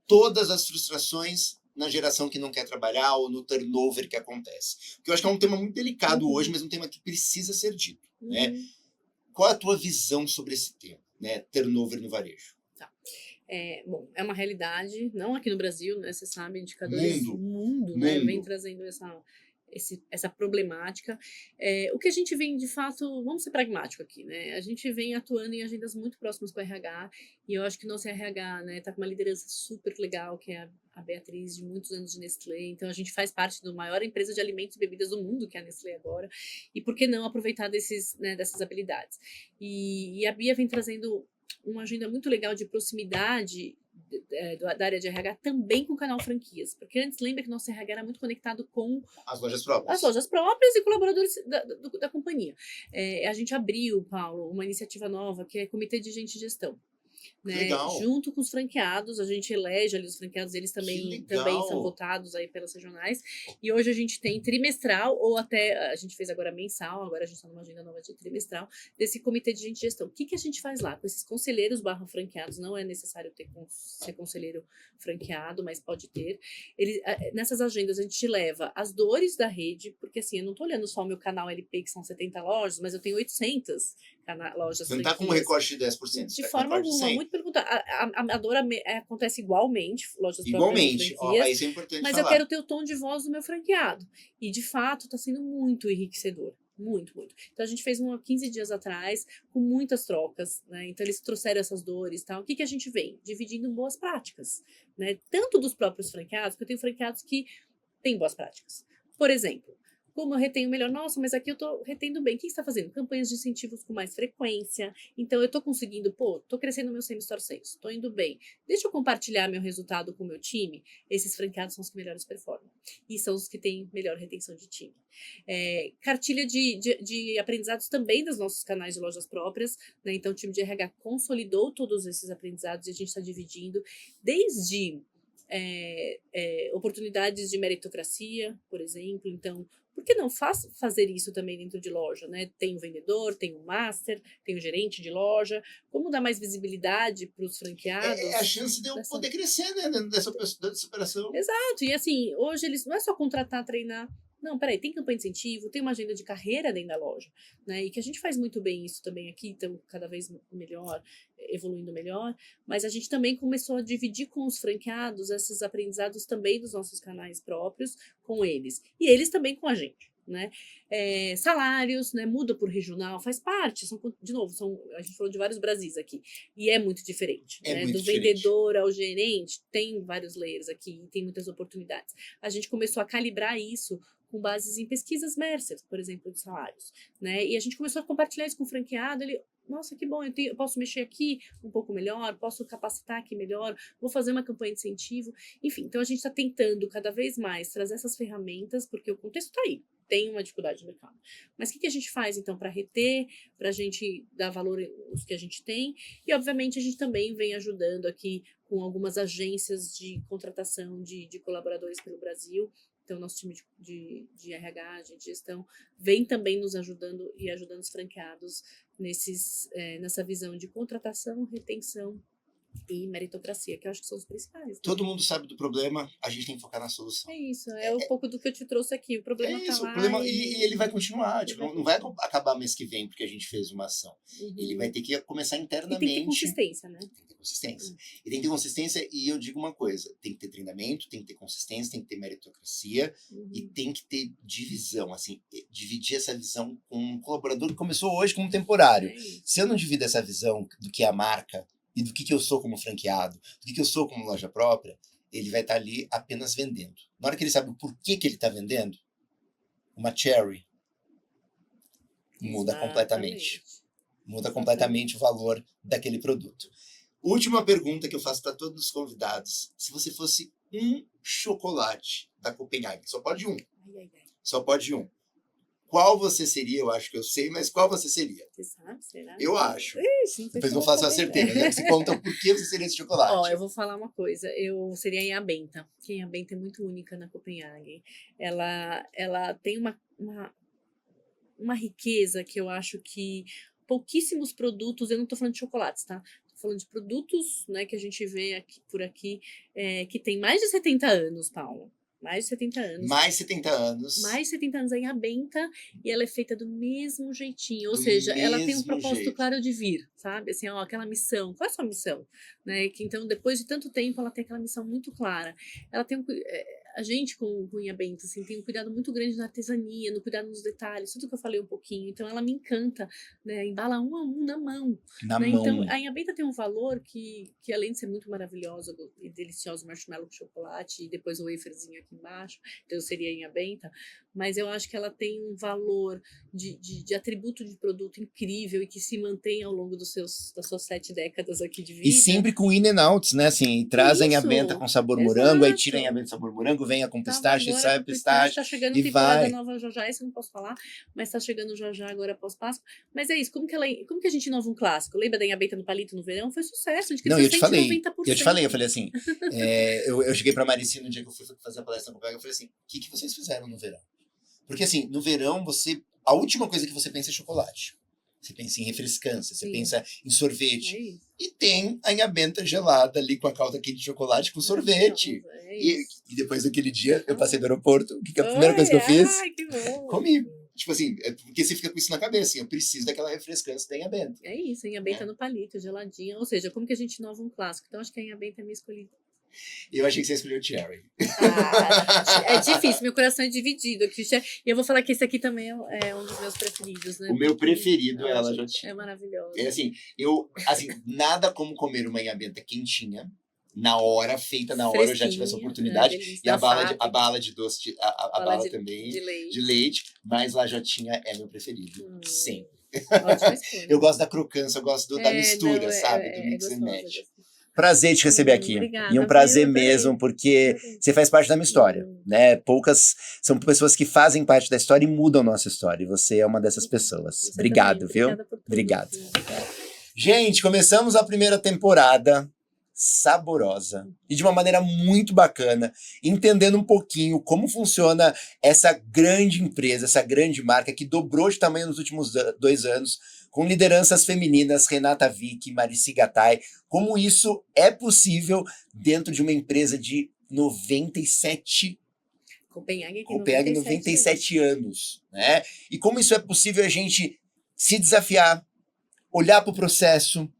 [SPEAKER 3] todas as frustrações na geração que não quer trabalhar ou no turnover que acontece. Porque eu acho que é um tema muito delicado hoje, mas um tema que precisa ser dito, né? Qual é a tua visão sobre esse tema, né? Turnover no varejo.
[SPEAKER 1] Bom, é uma realidade, não aqui no Brasil, né? Você sabe, indicadores mundo, né? Vem trazendo essa problemática. O que a gente vem, de fato, vamos ser pragmático aqui, né? A gente vem atuando em agendas muito próximas com o RH, e eu acho que o nosso RH, né, tá com uma liderança super legal, que é a Beatriz, de muitos anos de Nestlé. Então, a gente faz parte da maior empresa de alimentos e bebidas do mundo, que é a Nestlé agora. E por que não aproveitar dessas habilidades? E a Bia vem trazendo uma agenda muito legal de proximidade da área de RH também com o canal franquias, porque antes lembra que nosso RH era muito conectado com
[SPEAKER 3] as lojas próprias
[SPEAKER 1] e colaboradores da companhia. A gente abriu, Paulo, uma iniciativa nova que é Comitê de Gente e Gestão. Né? Junto com os franqueados, a gente elege ali os franqueados, eles também são votados aí pelas regionais, e hoje a gente tem trimestral, ou até, a gente fez agora mensal, agora a gente está numa agenda nova de trimestral, desse comitê de gente de gestão. O que a gente faz lá? Com esses conselheiros / franqueados, não é necessário ser conselheiro franqueado, mas pode ter. Nessas agendas a gente leva as dores da rede, porque assim, eu não estou olhando só o meu canal LP, que são 70 lojas, mas eu tenho 800 lojas.
[SPEAKER 3] Você não está com um recorte de 10%.
[SPEAKER 1] De forma alguma, muito pelo contrário. A dor acontece igualmente, lojas próprias e franquias,
[SPEAKER 3] isso é importante
[SPEAKER 1] mas
[SPEAKER 3] falar.
[SPEAKER 1] eu quero ter o tom de voz do meu franqueado. E, de fato, está sendo muito enriquecedor. Muito, muito. Então, a gente fez 15 dias atrás, com muitas trocas, né? Então, eles trouxeram essas dores e tal. O que a gente vem? Dividindo boas práticas, né? Tanto dos próprios franqueados, porque eu tenho franqueados que têm boas práticas. Por exemplo, como eu retenho melhor? Nossa, mas aqui eu tô retendo bem. O que você está fazendo? Campanhas de incentivos com mais frequência. Então, eu tô conseguindo, tô crescendo meu same-store sales, tô indo bem. Deixa eu compartilhar meu resultado com o meu time. Esses franqueados são os que melhores performam. E são os que têm melhor retenção de time. Cartilha de aprendizados também dos nossos canais de lojas próprias, né? Então, o time de RH consolidou todos esses aprendizados e a gente está dividindo desde oportunidades de meritocracia, por exemplo. Então, por que não fazer isso também dentro de loja, né? Tem o vendedor, tem o master, tem o gerente de loja. Como dar mais visibilidade para os franqueados?
[SPEAKER 3] É a chance de eu poder crescer, né? Dessa operação.
[SPEAKER 1] Exato. E assim, hoje eles não é só contratar, treinar. Não, peraí, tem campanha de incentivo, tem uma agenda de carreira dentro da loja, né? E que a gente faz muito bem isso também aqui, estamos cada vez melhor, evoluindo melhor, mas a gente também começou a dividir com os franqueados esses aprendizados também dos nossos canais próprios com eles, e eles também com a gente, né? Salários, né? Muda por regional, faz parte, de novo, a gente falou de vários Brasis aqui, e é muito diferente, né?
[SPEAKER 3] Muito
[SPEAKER 1] do vendedor ao gerente, tem vários layers aqui, tem muitas oportunidades. A gente começou a calibrar isso com bases em pesquisas Mercer, por exemplo, de salários, né? E a gente começou a compartilhar isso com o franqueado, nossa, que bom, eu posso mexer aqui um pouco melhor, posso capacitar aqui melhor, vou fazer uma campanha de incentivo, enfim. Então, a gente está tentando cada vez mais trazer essas ferramentas, porque o contexto está aí, tem uma dificuldade no mercado. Mas o que a gente faz, então, para reter, para a gente dar valor aos que a gente tem? E, obviamente, a gente também vem ajudando aqui com algumas agências de contratação de colaboradores pelo Brasil. Então, nosso time de RH, de gestão, vem também nos ajudando e ajudando os franqueados nessa visão de contratação, retenção e meritocracia, que eu acho que são os principais. Né?
[SPEAKER 3] Todo mundo sabe do problema, a gente tem que focar na solução.
[SPEAKER 1] É isso, é um pouco do que eu te trouxe aqui. O problema tá lá.
[SPEAKER 3] O problema, e ele vai continuar, tipo, não vai acabar mês que vem porque a gente fez uma ação. Ele vai ter que começar internamente.
[SPEAKER 1] E tem que ter consistência, né?
[SPEAKER 3] Tem que ter consistência. E tem que ter consistência, e eu digo uma coisa, tem que ter treinamento, tem que ter consistência, tem que ter meritocracia, e tem que ter divisão, assim, dividir essa visão com um colaborador que começou hoje como temporário. Se eu não divido essa visão do que é a marca, e do que eu sou como franqueado, do que eu sou como loja própria, ele vai estar ali apenas vendendo. Na hora que ele sabe o porquê que ele está vendendo, uma Cherry muda completamente. Muda completamente o valor daquele produto. Última pergunta que eu faço para todos os convidados. Se você fosse um chocolate da Copenhague, só pode um. Só pode um. Qual você seria? Eu acho que eu sei, mas qual você seria?
[SPEAKER 1] Você sabe? Será?
[SPEAKER 3] Eu acho.
[SPEAKER 1] Ixi,
[SPEAKER 3] depois não faço a certeza. Né? Você conta por que você seria esse chocolate.
[SPEAKER 1] Ó, eu vou falar uma coisa. Eu seria a Inha Benta. Porque a Inha Benta é muito única na Copenhague. Ela tem uma riqueza que eu acho que pouquíssimos produtos, eu não tô falando de chocolates, tá? Tô falando de produtos, né, que a gente vê aqui, por aqui, que tem mais de 70 anos, Paulo. Mais de 70 anos.
[SPEAKER 3] Mais 70 anos.
[SPEAKER 1] Mais de 70 anos, a Inha Benta, e ela é feita do mesmo jeitinho. Ou seja, ela tem um propósito claro de vir, sabe? Assim, ó, aquela missão. Qual é a sua missão? Né? Que, então, depois de tanto tempo, ela tem aquela missão muito clara. Ela tem a gente com Inha Benta, assim, tem um cuidado muito grande na artesania, no cuidado nos detalhes, tudo que eu falei um pouquinho. Então, ela me encanta, né? Embala um a um na mão.
[SPEAKER 3] Na
[SPEAKER 1] né?
[SPEAKER 3] mão.
[SPEAKER 1] Então, a Inha Benta tem um valor que além de ser muito maravilhosa e deliciosa, marshmallow com chocolate e depois o waferzinho aqui embaixo, então seria a Inha Benta, mas eu acho que ela tem um valor de atributo de produto incrível e que se mantém ao longo das suas 7 décadas aqui de vida.
[SPEAKER 3] E sempre com in and outs, né? Assim, traz a Inha Benta com sabor morango, aí tira a Inha Benta sabor morango, venha com pistache, sai pistache.
[SPEAKER 1] Tá chegando
[SPEAKER 3] e
[SPEAKER 1] temporada
[SPEAKER 3] vai.
[SPEAKER 1] nova já já, isso eu não posso falar, mas tá chegando já já agora pós-Páscoa. Mas é isso, como que a gente inova um clássico? Lembra da Inha Benta no palito no verão? Foi sucesso, a gente
[SPEAKER 3] Não, eu te falei,
[SPEAKER 1] 90%.
[SPEAKER 3] eu falei assim, eu cheguei pra Marici no dia que eu fui fazer a palestra no Copenhague, eu falei assim, o que vocês fizeram no verão? Porque assim, no verão, a última coisa que você pensa é chocolate. Você pensa em refrescância, você pensa em sorvete. E tem a Inha Benta gelada ali com a calda quente de chocolate com sorvete. E depois daquele dia, eu passei do aeroporto, que é a primeira coisa que eu fiz?
[SPEAKER 1] Ai, que bom.
[SPEAKER 3] Comi. Tipo assim, porque você fica com isso na cabeça, assim, eu preciso daquela refrescância da Inha Benta.
[SPEAKER 1] É isso, a Inha Benta no palito, geladinha. Ou seja, como que a gente inova um clássico? Então, acho que a Inha Benta é minha escolhida.
[SPEAKER 3] Eu achei que você escolheu o Cherry.
[SPEAKER 1] É difícil, meu coração é dividido aqui. E eu vou falar que esse aqui também é um dos meus preferidos, né?
[SPEAKER 3] O meu preferido ela já tinha.
[SPEAKER 1] É maravilhoso.
[SPEAKER 3] É assim, nada como comer uma Inha Benta quentinha, na hora, feita na hora, eu já tive essa oportunidade. E a bala de doce, a bala também, de leite, mas lá já tinha, é meu preferido. Sempre. Eu gosto da crocância, eu gosto da mistura, sabe? Do mix and match. Prazer te receber aqui.
[SPEAKER 1] Obrigada,
[SPEAKER 3] e um prazer mesmo, porque você faz parte da minha história, né? Poucas são pessoas que fazem parte da história e mudam nossa história. E você é uma dessas pessoas. Obrigado, viu? Obrigado. Gente, começamos a primeira temporada saborosa e de uma maneira muito bacana, entendendo um pouquinho como funciona essa grande empresa, essa grande marca que dobrou de tamanho nos últimos 2 anos, com lideranças femininas, Renata Vick, Marici Gattai, como isso é possível dentro de uma empresa de 97
[SPEAKER 1] Copenhague
[SPEAKER 3] 97 anos, né? E como isso é possível a gente se desafiar, olhar para o processo,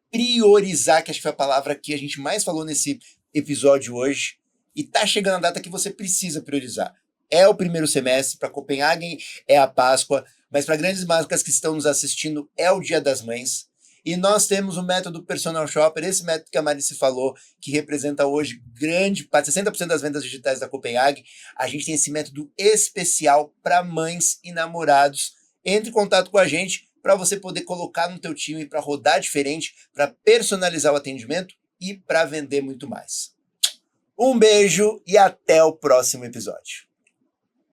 [SPEAKER 3] priorizar, que acho que foi a palavra que a gente mais falou nesse episódio hoje, e tá chegando a data que você precisa priorizar. É o primeiro semestre, para Copenhague é a Páscoa, mas para grandes marcas que estão nos assistindo é o Dia das Mães. E nós temos o método Personal Shopper, esse método que a Marici falou, que representa hoje 60% das vendas digitais da Copenhague. A gente tem esse método especial para mães e namorados. Entre em contato com a gente para você poder colocar no teu time para rodar diferente, para personalizar o atendimento e para vender muito mais. Um beijo e até o próximo episódio.